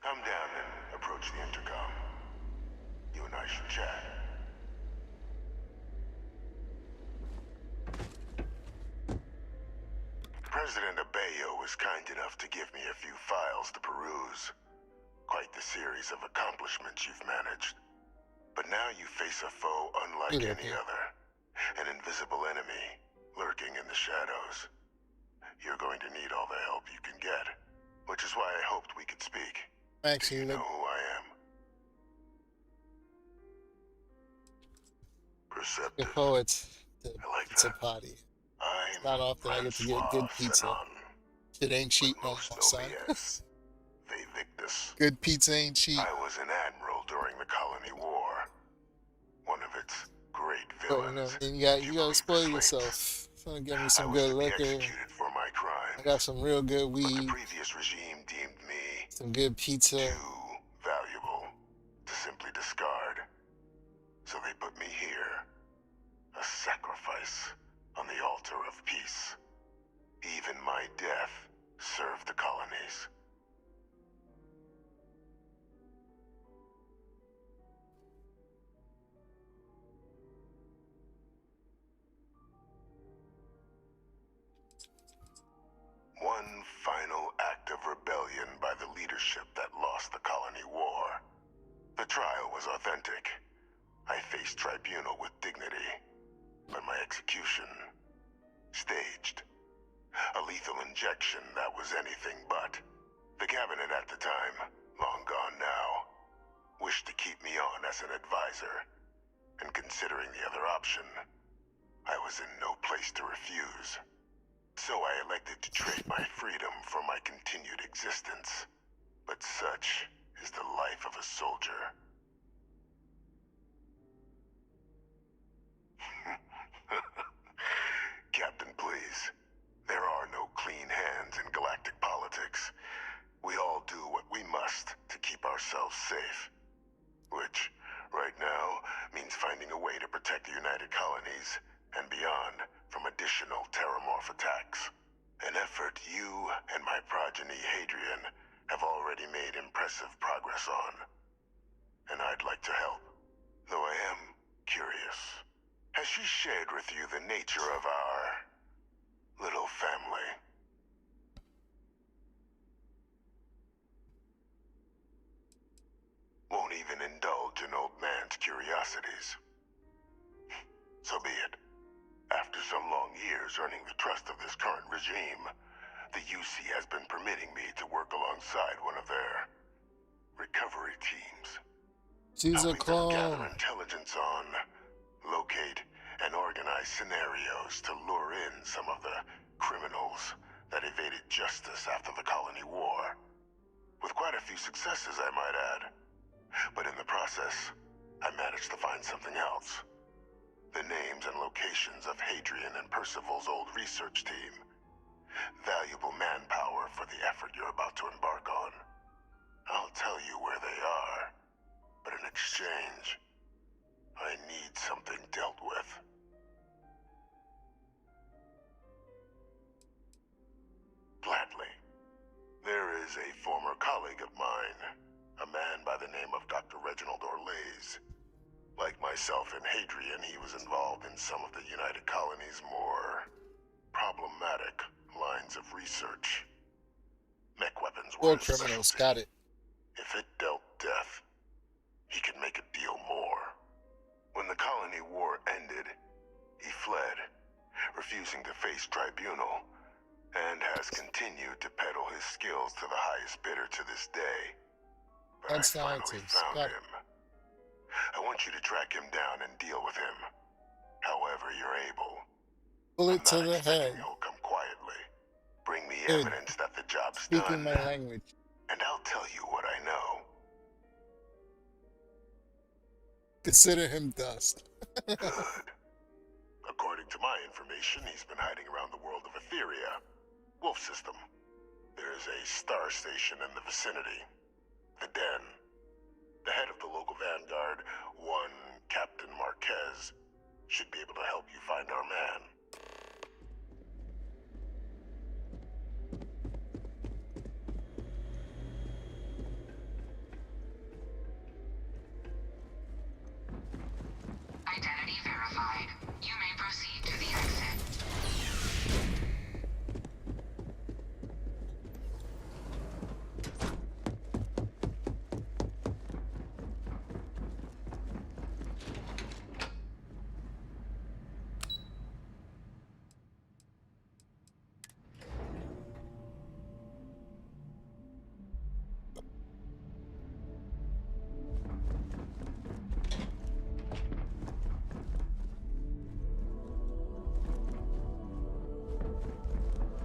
Come down and approach the intercom. You and I should chat. President Abeyo was kind enough to give me a few files to peruse. Quite the series of accomplishments you've managed. But now you face a foe unlike any other. An invisible enemy, lurking in the shadows. You're going to need all the help you can get, which is why I hoped we could speak. Actually, Do you know who I am? Perceptive. the poets, the I like pizza that. party. It's not often I get to get good pizza. It ain't cheap no more, son. Good pizza ain't cheap. I was an admiral during the Colony War. One of its great But, you know, villains. and you gotta spoil yourself. Trying to get me some good liquor. For my crime. I got some real good But weed. the previous regime deemed me Some good pizza. too valuable to simply discard. So they put me here. A sacrifice on the altar of peace. Even my death served the colonies. One final act of rebellion by the leadership that lost the Colony War. The trial was authentic. I faced tribunal with dignity, but my execution, staged. A lethal injection that was anything but. The cabinet at the time, long gone now, wished to keep me on as an advisor, and considering the other option, I was in no place to refuse. So I elected to trade my freedom for my continued existence. But such is the life of a soldier. Captain, please. There are no clean hands in galactic politics. We all do what we must to keep ourselves safe. Which, right now, means finding a way to protect the United Colonies and beyond from additional terramorph attacks. An effort you and my progeny Hadrian have already made impressive progress on. And I'd like to help, though I am curious. Has she shared with you the nature of our little family? Won't even indulge an old man's curiosities. So be it. After some long years earning the trust of this current regime, the UC has been permitting me to work alongside one of their recovery teams. She's a clone. Gather intelligence on, locate, and organize scenarios to lure in some of the criminals that evaded justice after the Colony War. With quite a few successes, I might add. But in the process, I managed to find something else. The names and locations of Hadrian and Percival's old research team. Valuable manpower for the effort you're about to embark on. I'll tell you where they are, but in exchange, I need something dealt with. Gladly. There is a former colleague of mine, a man by the name of Dr. Reginald Orlaise. Like myself and Hadrian, he was involved in some of the United Colony's more problematic lines of research. Mech weapons were his criminals, specialty. got it. If it dealt death, he could make a deal more. When the Colony War ended, he fled, refusing to face tribunal, and has continued to peddle his skills to the highest bidder to this day. But That's I finally found got him. I want you to track him down and deal with him, however you're able. Bullet to the head. He'll come quietly. Bring me Good. evidence that the job's Speaking done, my language. and I'll tell you what I know. Consider him dust. Good. According to my information, he's been hiding around the world of Etheria. Wolf system. There's a star station in the vicinity. The Den. The head of the local vanguard, one Captain Marquez, should be able to help you find our man.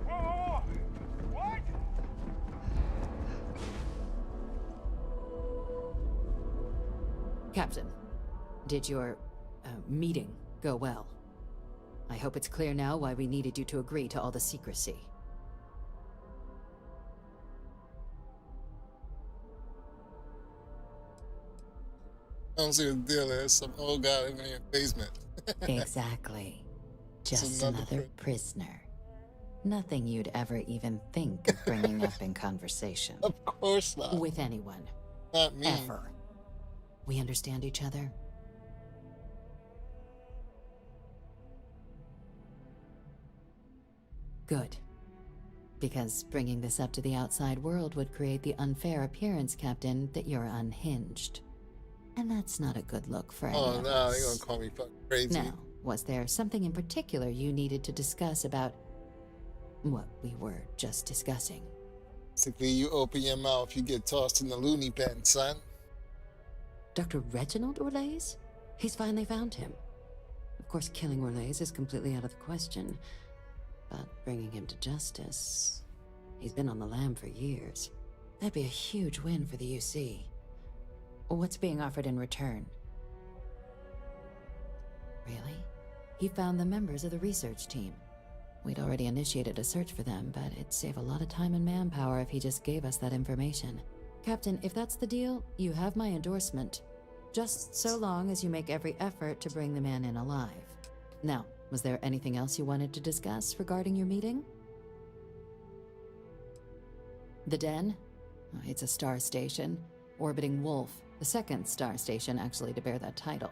Whoa! What? Captain, did your meeting go well? I hope it's clear now why we needed you to agree to all the secrecy. I don't see what the deal is. Some old guy living in your basement. Exactly. Just another another prisoner. Nothing you'd ever even think of bringing up in conversation. Of course not. With anyone. Not me. Ever. We understand each other? Good. Because bringing this up to the outside world would create the unfair appearance, Captain, that you're unhinged. And that's not a good look for any Oh of no, us. they're gonna call me fucking crazy. Now, was there something in particular you needed to discuss about what we were just discussing? Basically, you open your mouth, you get tossed in the loony bin, son. Dr. Reginald Orlaise? He's finally found him. Of course, killing Orlaise is completely out of the question. But bringing him to justice... He's been on the lam for years. That'd be a huge win for the UC. What's being offered in return? Really? He found the members of the research team. We'd already initiated a search for them, but it'd save a lot of time and manpower if he just gave us that information. Captain, if that's the deal, you have my endorsement. Just so long as you make every effort to bring the man in alive. Now, was there anything else you wanted to discuss regarding your meeting? The Den? It's a star station. Orbiting Wolf, the second star station actually to bear that title.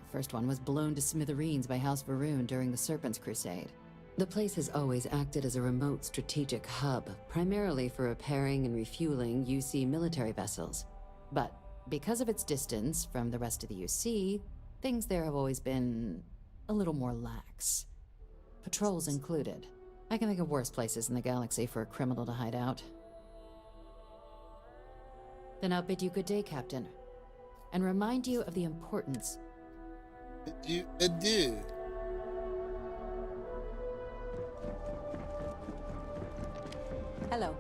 The first one was blown to smithereens by House Varun during the Serpent's Crusade. The place has always acted as a remote strategic hub, primarily for repairing and refueling UC military vessels. But because of its distance from the rest of the UC, things there have always been a little more lax. Patrols included. I can think of worse places in the galaxy for a criminal to hide out. Then I'll bid you good day, Captain, and remind you of the importance. Bid you adieu. Hello.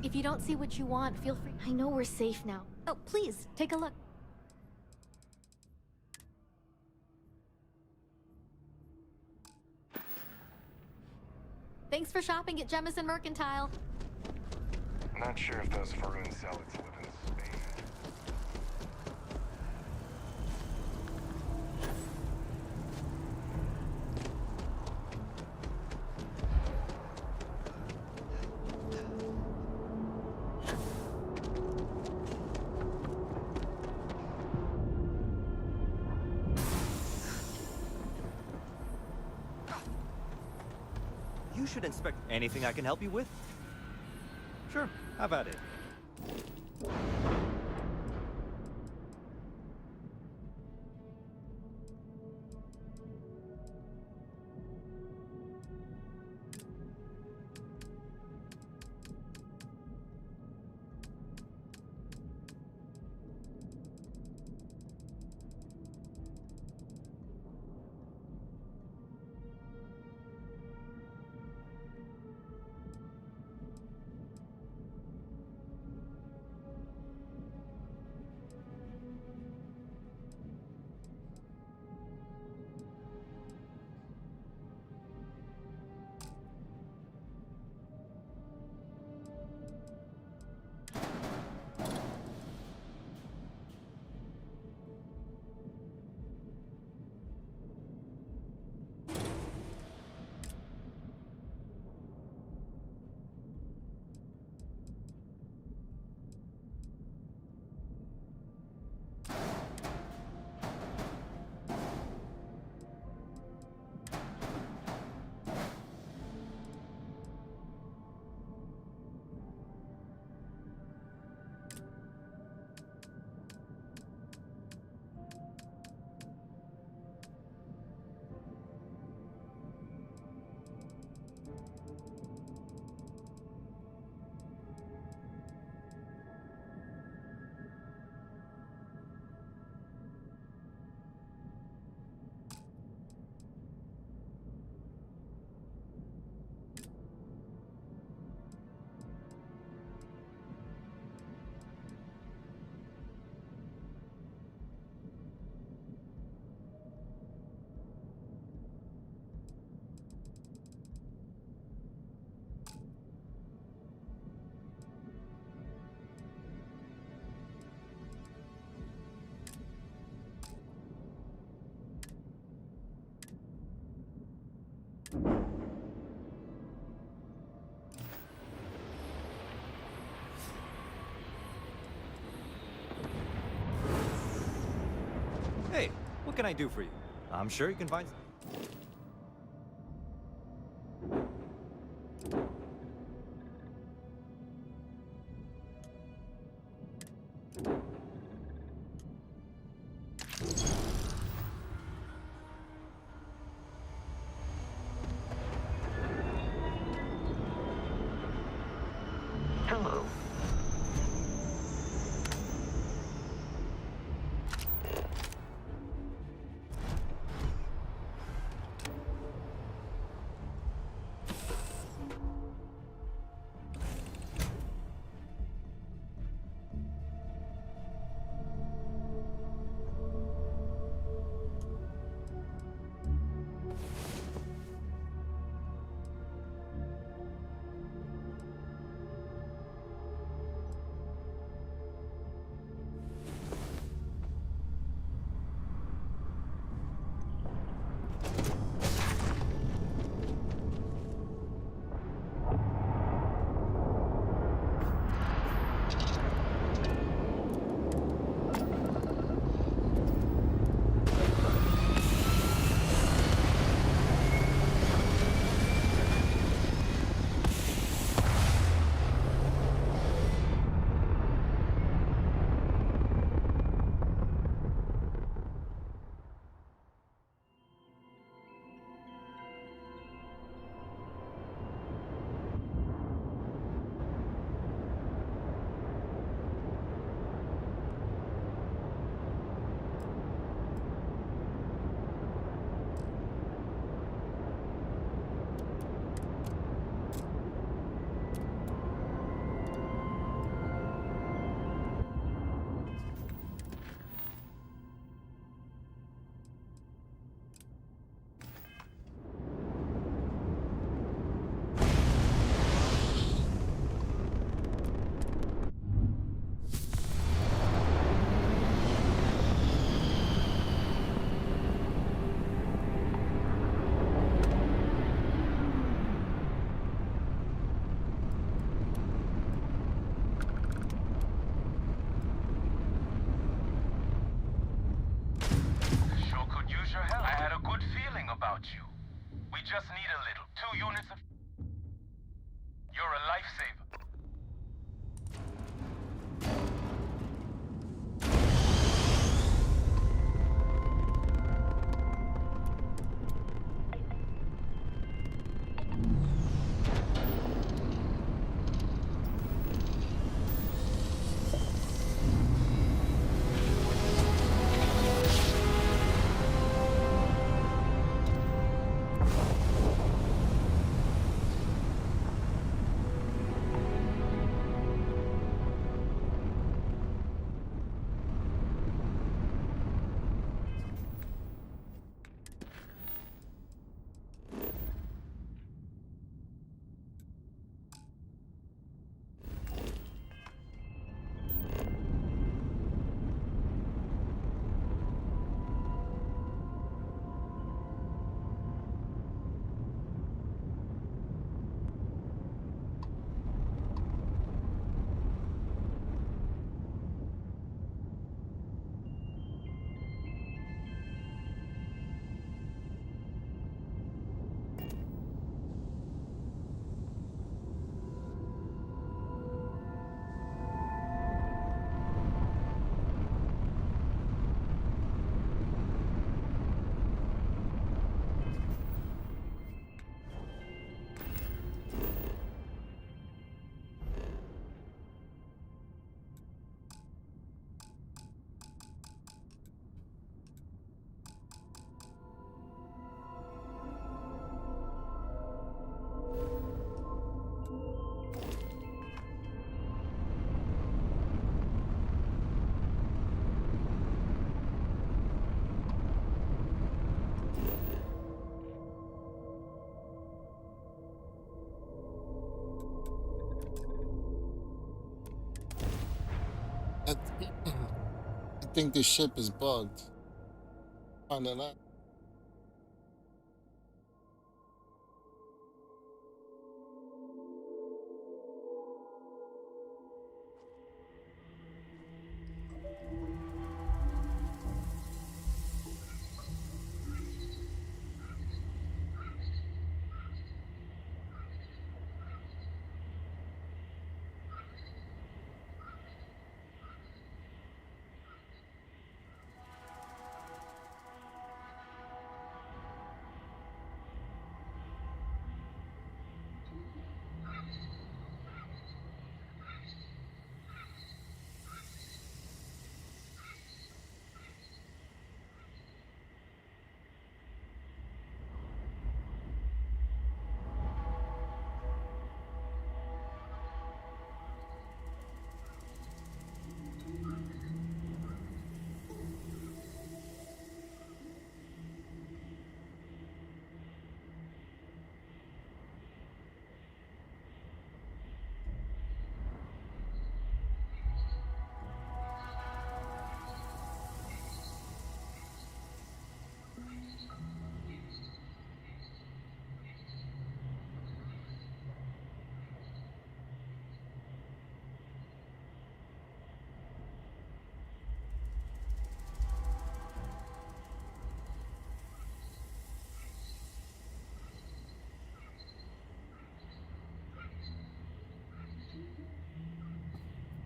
If you don't see what you want, feel free. I know we're safe now. Oh, please, take a look. Thanks for shopping at Jemison Mercantile. Not sure if those Varun zealots live in Spain. You should inspect anything I can help you with. Sure, how about it? Hey, what can I do for you? I'm sure you can find... Hello. about you. We just need a little. 2 units of... You're a lifesaver. I think the ship is bugged. Find it out.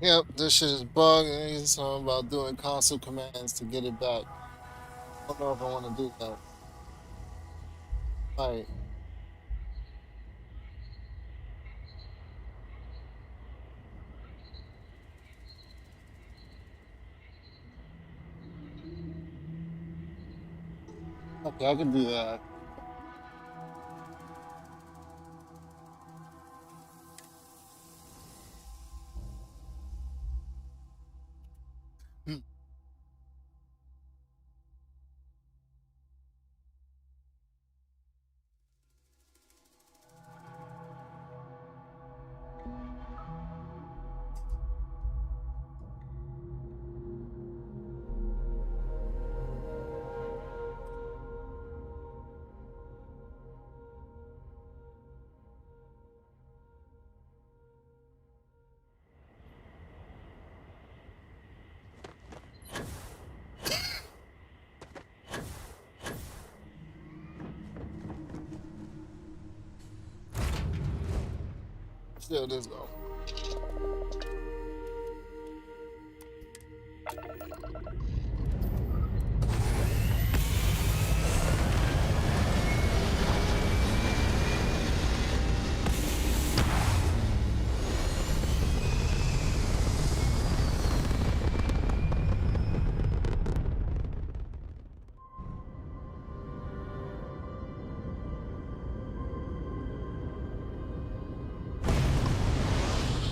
Yep, this shit is bugged, and he's talking about doing console commands to get it back. I don't know if I want to do that. Alright. Okay, I can do that. Still this though.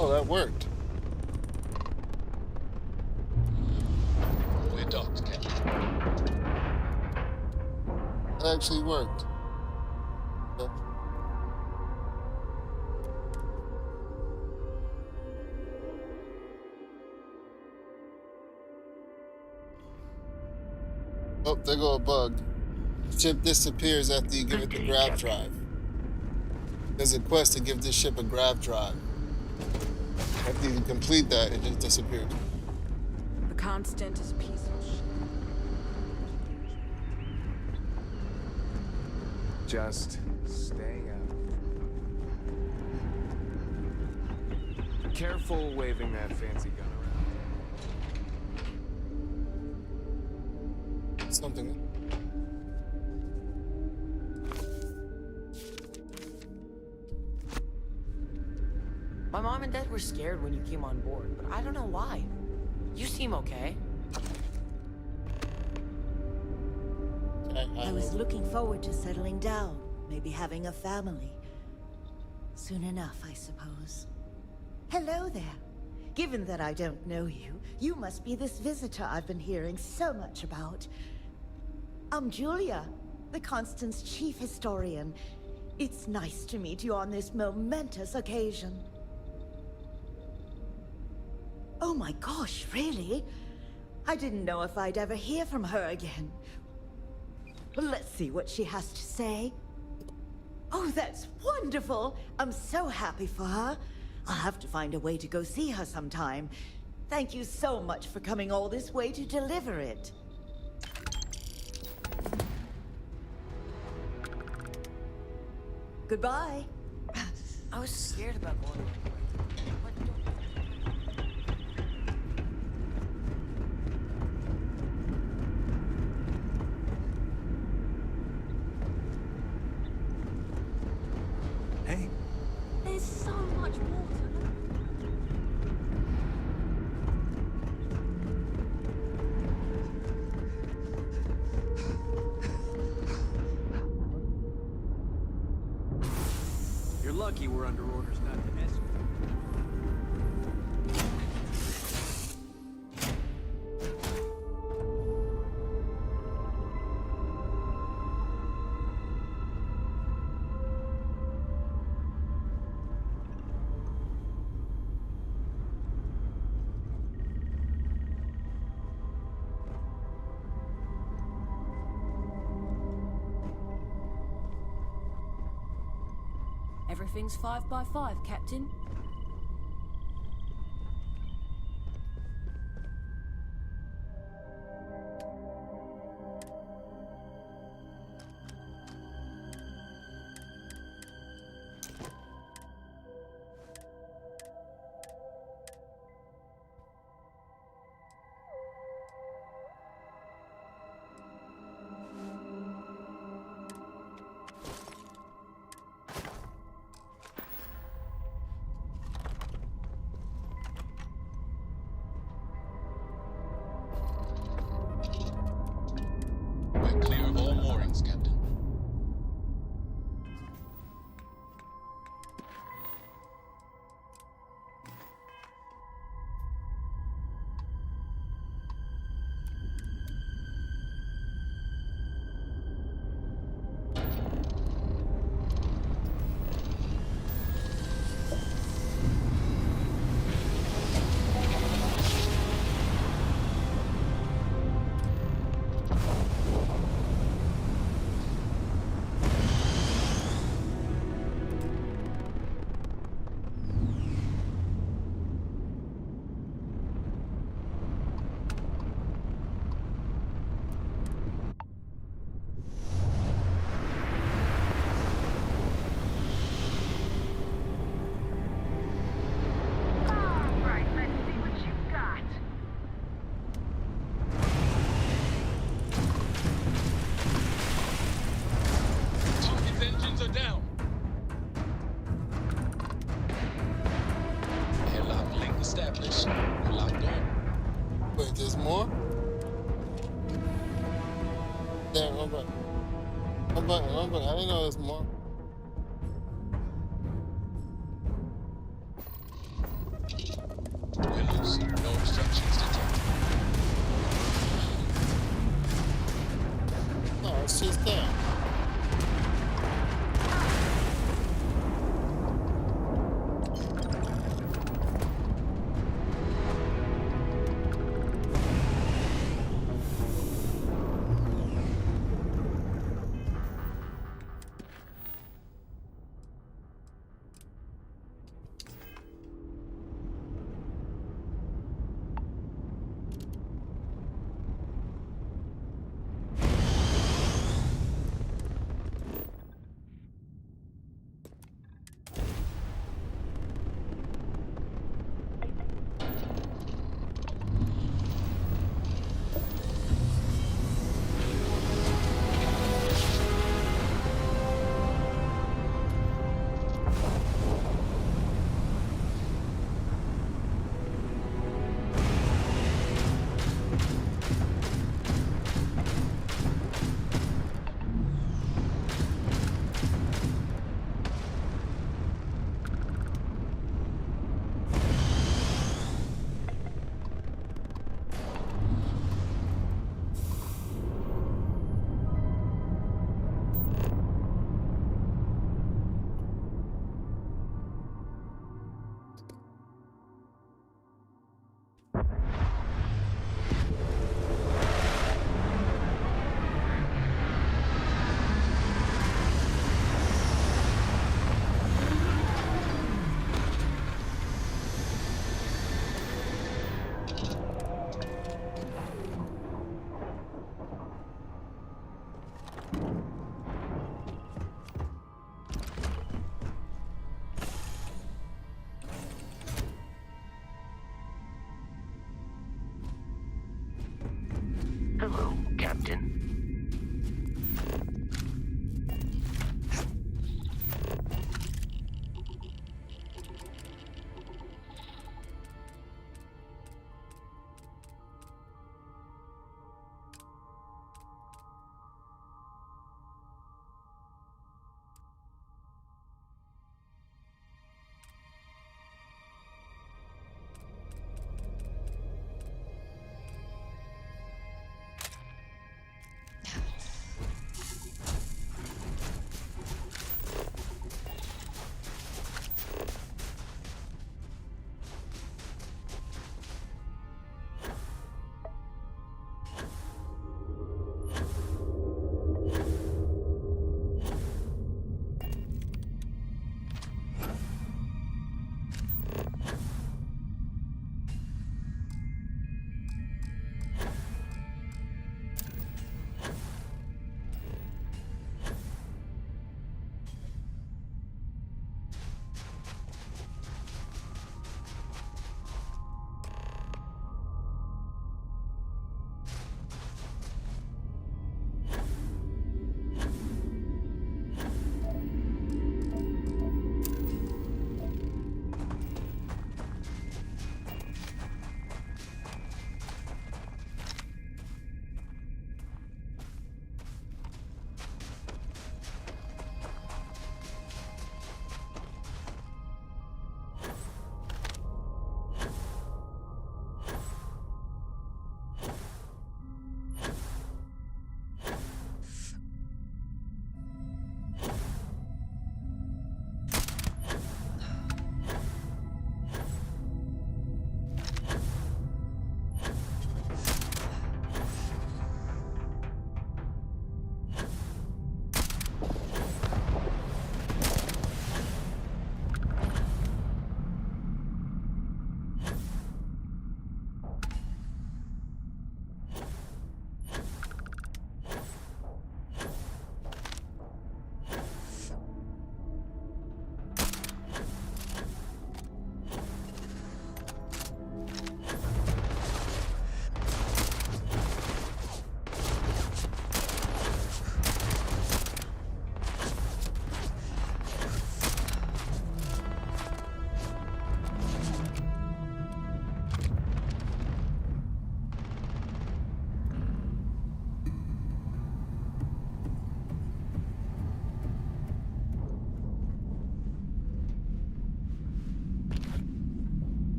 Oh, that worked. Fully docked, Captain. That actually worked. Yeah. Oh, there go a bug. The ship disappears after you give it the grav drive. There's a quest to give this ship a grav drive. After you complete that, it just disappeared. The Constant is a piece of shit. Just stay out. Careful waving that fancy gun around. Something. My mom and dad were scared when you came on board, but I don't know why. You seem okay. I was looking forward to settling down, maybe having a family. Soon enough, I suppose. Hello there. Given that I don't know you, you must be this visitor I've been hearing so much about. I'm Julia, the Constant's chief historian. It's nice to meet you on this momentous occasion. Oh my gosh, really? I didn't know if I'd ever hear from her again. Well, let's see what she has to say. Oh, that's wonderful! I'm so happy for her. I'll have to find a way to go see her sometime. Thank you so much for coming all this way to deliver it. Goodbye. I was scared about going. Hey. There's so much water. You're lucky we're under orders not to escort. Everything's 5 by 5, Captain. We're clear of all moorings, Captain. Alright, let's see what you got. Target's engines are down. Airlock link established. We're locked on. Wait, there's more? Damn, one button. One button, one button. I didn't know there's more. We're loose. No obstructions detected. No, it's just down.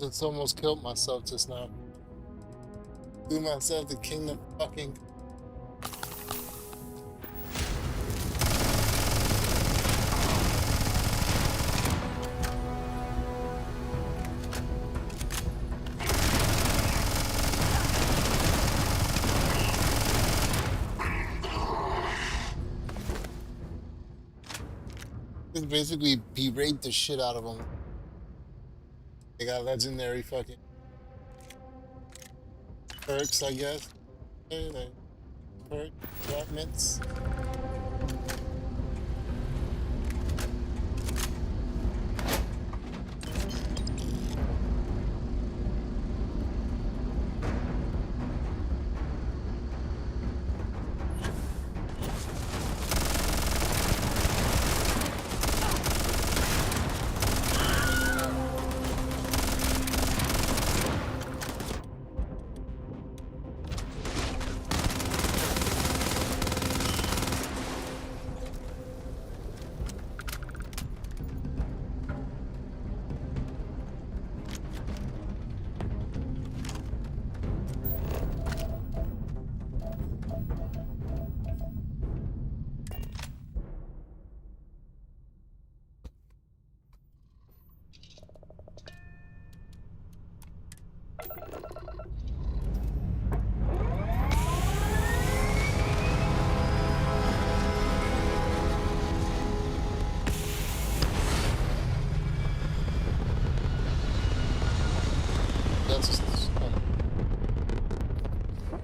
Just almost killed myself just now. Threw myself the kingdom fucking. Just basically berate the shit out of them. They got legendary fucking perks, I guess. Okay, like perk enchantments.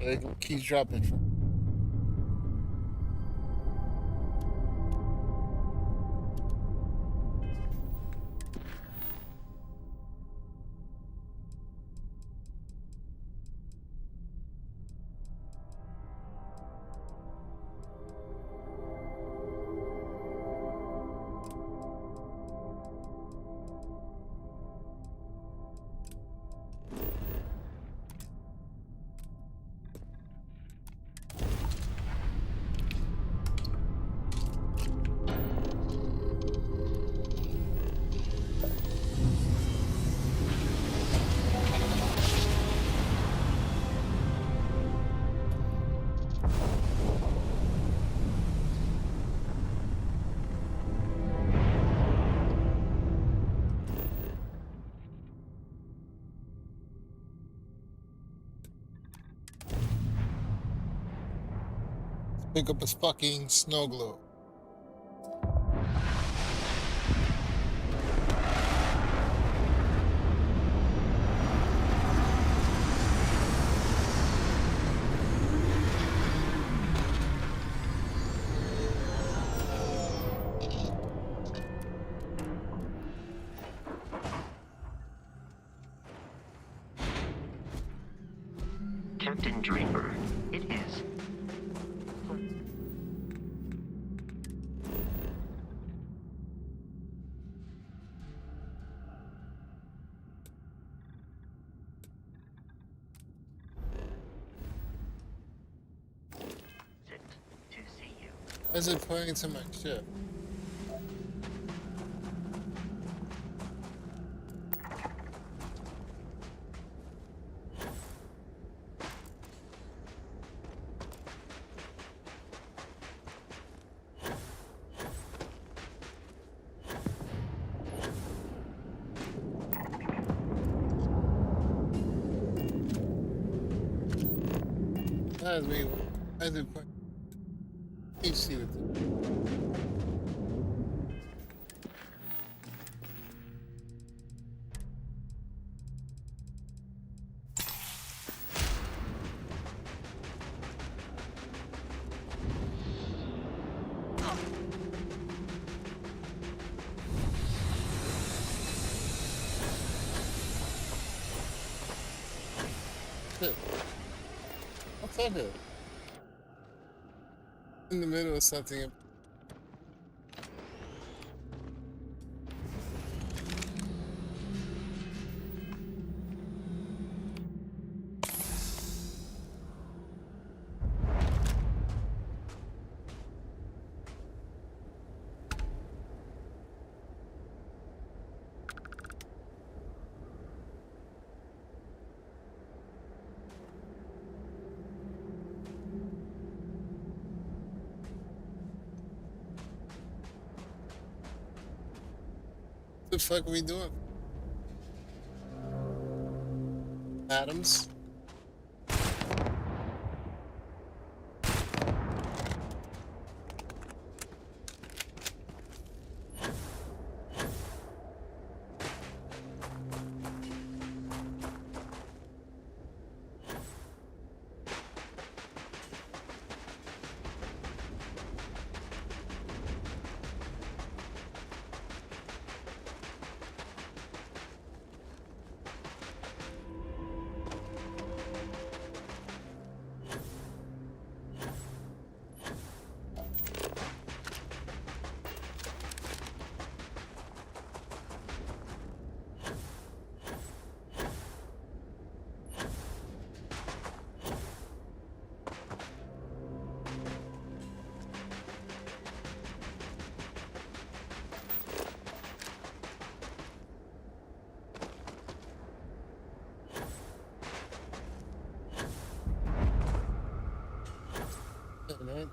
It keeps dropping. Pick up his fucking snow globe. Captain Draper, it is. Why is it pointing to my ship? Why is it pointing? You see what what's that here? In the middle of something. The fuck are we doing? Adams? I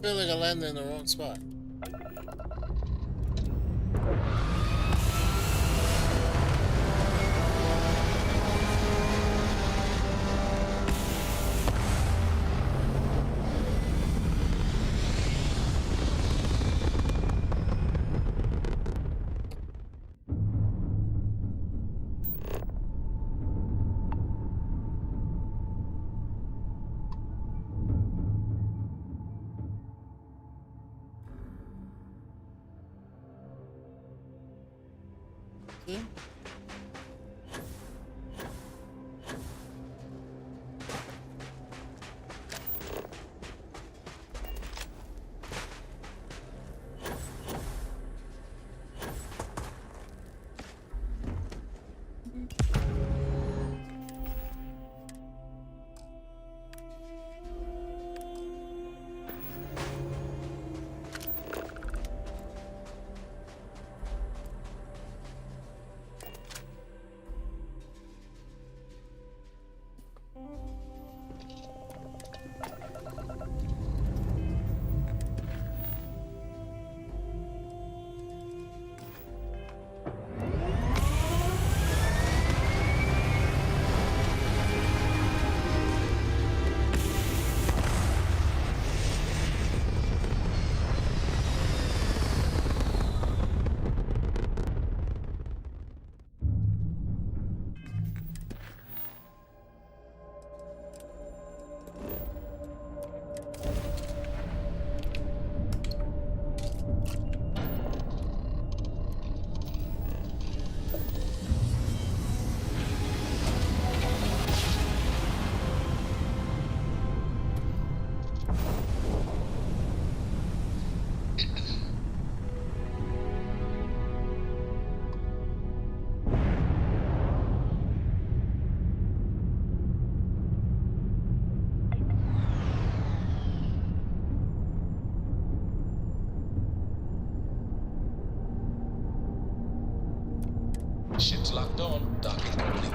feel like I landed in the wrong spot. Ship's locked on. Docking complete.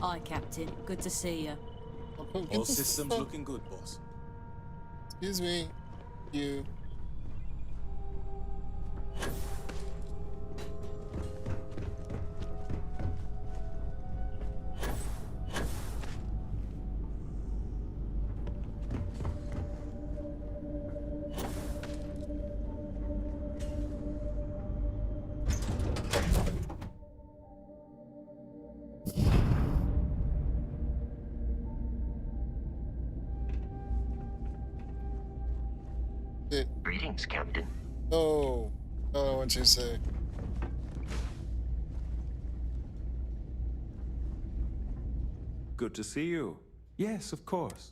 Hi, Captain. Good to see you. All systems looking good, boss. Excuse me. You. Greetings, Captain. Oh, what you say? Good to see you. Yes, of course.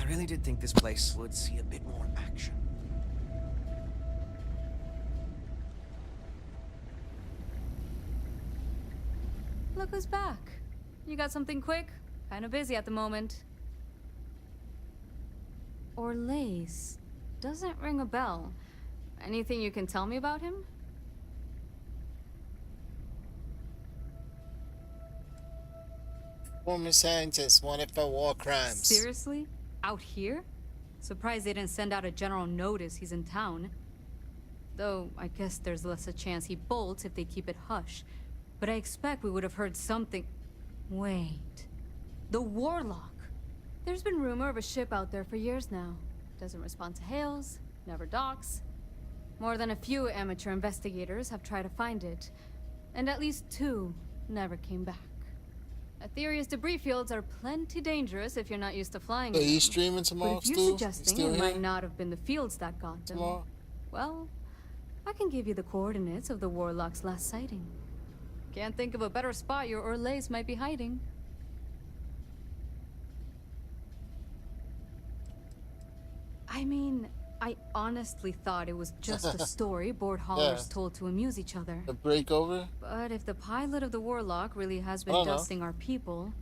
I really did think this place would see a bit more action. Look who's back. You got something quick? Kinda busy at the moment. Orlace. Doesn't ring a bell. Anything you can tell me about him? Former scientist wanted for war crimes. Seriously? Out here? Surprised they didn't send out a general notice he's in town. Though, I guess there's less a chance he bolts if they keep it hush. But I expect we would have heard something... Wait... The Warlock! There's been rumor of a ship out there for years now. Doesn't respond to hails, never docks. More than a few amateur investigators have tried to find it. And at least 2 never came back. A theory is debris fields are plenty dangerous if you're not used to flying. So you streaming tomorrow, but if you're Stu? suggesting Still it here? might not have been the fields that got them, Tomorrow? well, I can give you the coordinates of the Warlock's last sighting. Can't think of a better spot your Orlace might be hiding. I mean, I honestly thought it was just a story board haulers told to amuse each other. A breakover? But if the pilot of the Warlock really has been I don't know. dusting our people,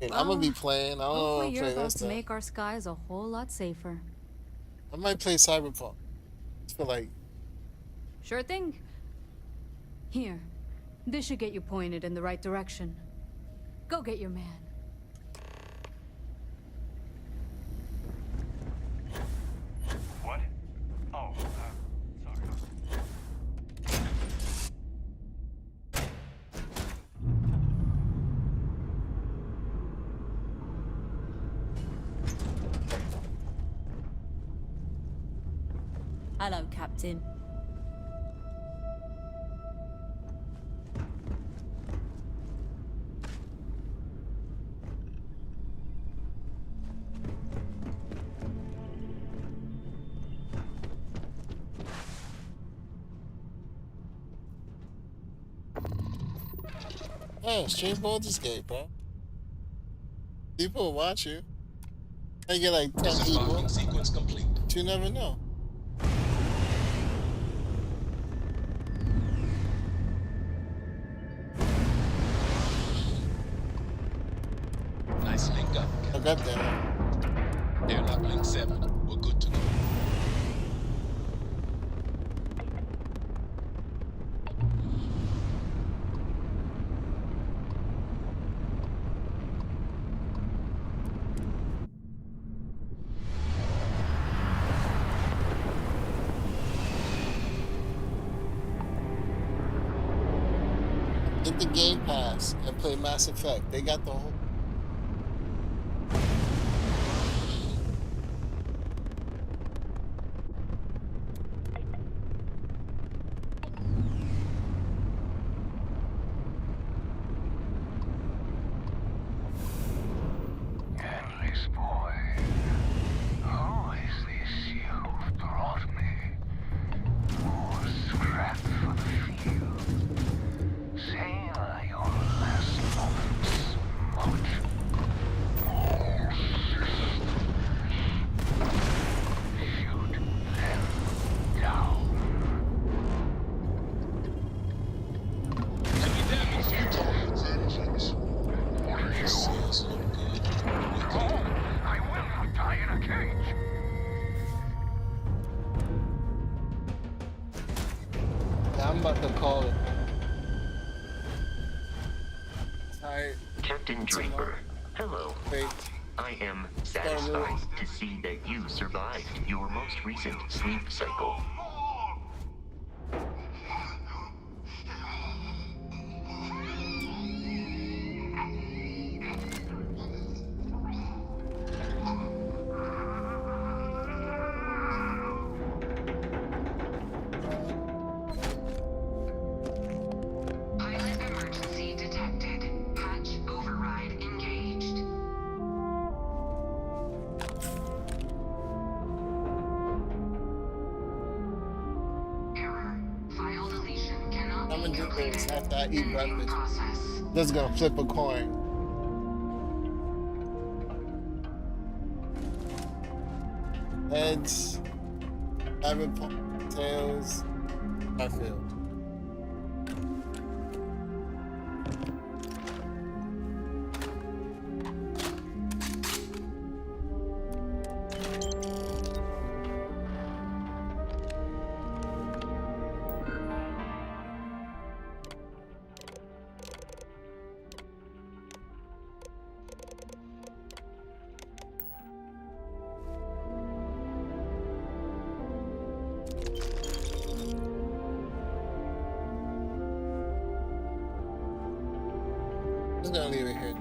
And I'm gonna be playing. I don't know hopefully if you're I'm about playing to that make our skies a whole lot safer. I might play Cyberpunk. I feel like Sure thing. Here, this should get you pointed in the right direction. Go get your man. What? Oh, sorry. Hello, Captain. yeah, stream Baldur's Gate, bro. People will watch you. I get like 10 people. Sequence complete. But you never know. Nice link up. I got that. Airlock link 7. We're good to go. Get the Game Pass and play Mass Effect. They got the whole. Endless boy, who is this you've brought me? More scrap for the field. Savor your last moments, Moat. All systems. Shoot them down. Heavy damage. You told vengeance. Sales look good. I will not die in a cage. Yeah, I'm about to call it. Alright. Captain Draper, hello. Wait. I am satisfied to see that you survived your most recent sleep cycle. Pilot emergency detected. Hatch override engaged. Error. File deletion cannot I'm be gonna do completed. this after I eat Ending breakfast. process. Just gonna flip a coin. Heads, Cyberpunk, Tails, Starfield. I'm just gonna leave it here.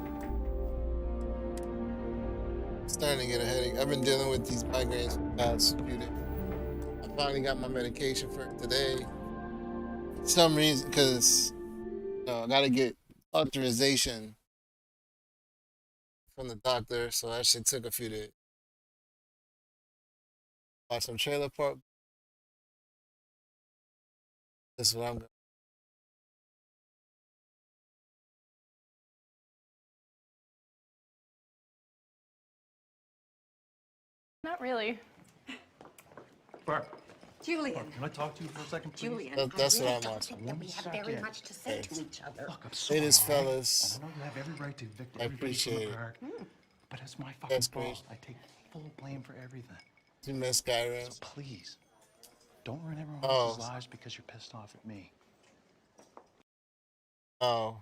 Starting to get a headache. I've been dealing with these migraines for the past few days. I finally got my medication for it today. For some reason, because I gotta get authorization from the doctor, so that shit took a few days. Watch some Trailer Park. This is what I'm gonna. Not really. Barb. Julian. Barb, can I talk to you for a second, please? Julian, That's I what really I'm don't watching. think that we have very much to say to each other. Look, I'm sorry. Latest fellas. And I know you have every right to evict I everybody from appreciate the it. park. But as my fucking That's boss, great. I take full blame for everything. You miss Skyrim. So please, don't ruin everyone Oh. else's lives because you're pissed off at me. Oh.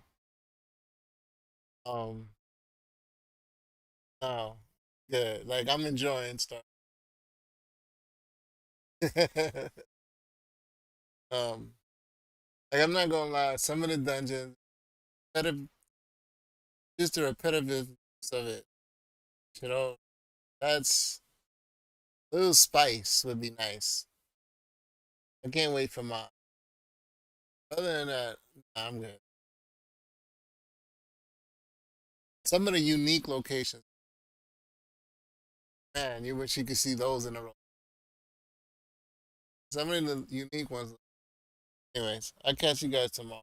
No. Good. Like I'm enjoying stuff. Like I'm not gonna lie, some of the dungeons, just the repetitiveness of it. That's a little spice would be nice. I can't wait for mine. Other than that, nah, I'm good. Some of the unique locations, man, you wish you could see those in a row. Some of the unique ones. Anyways, I'll catch you guys tomorrow.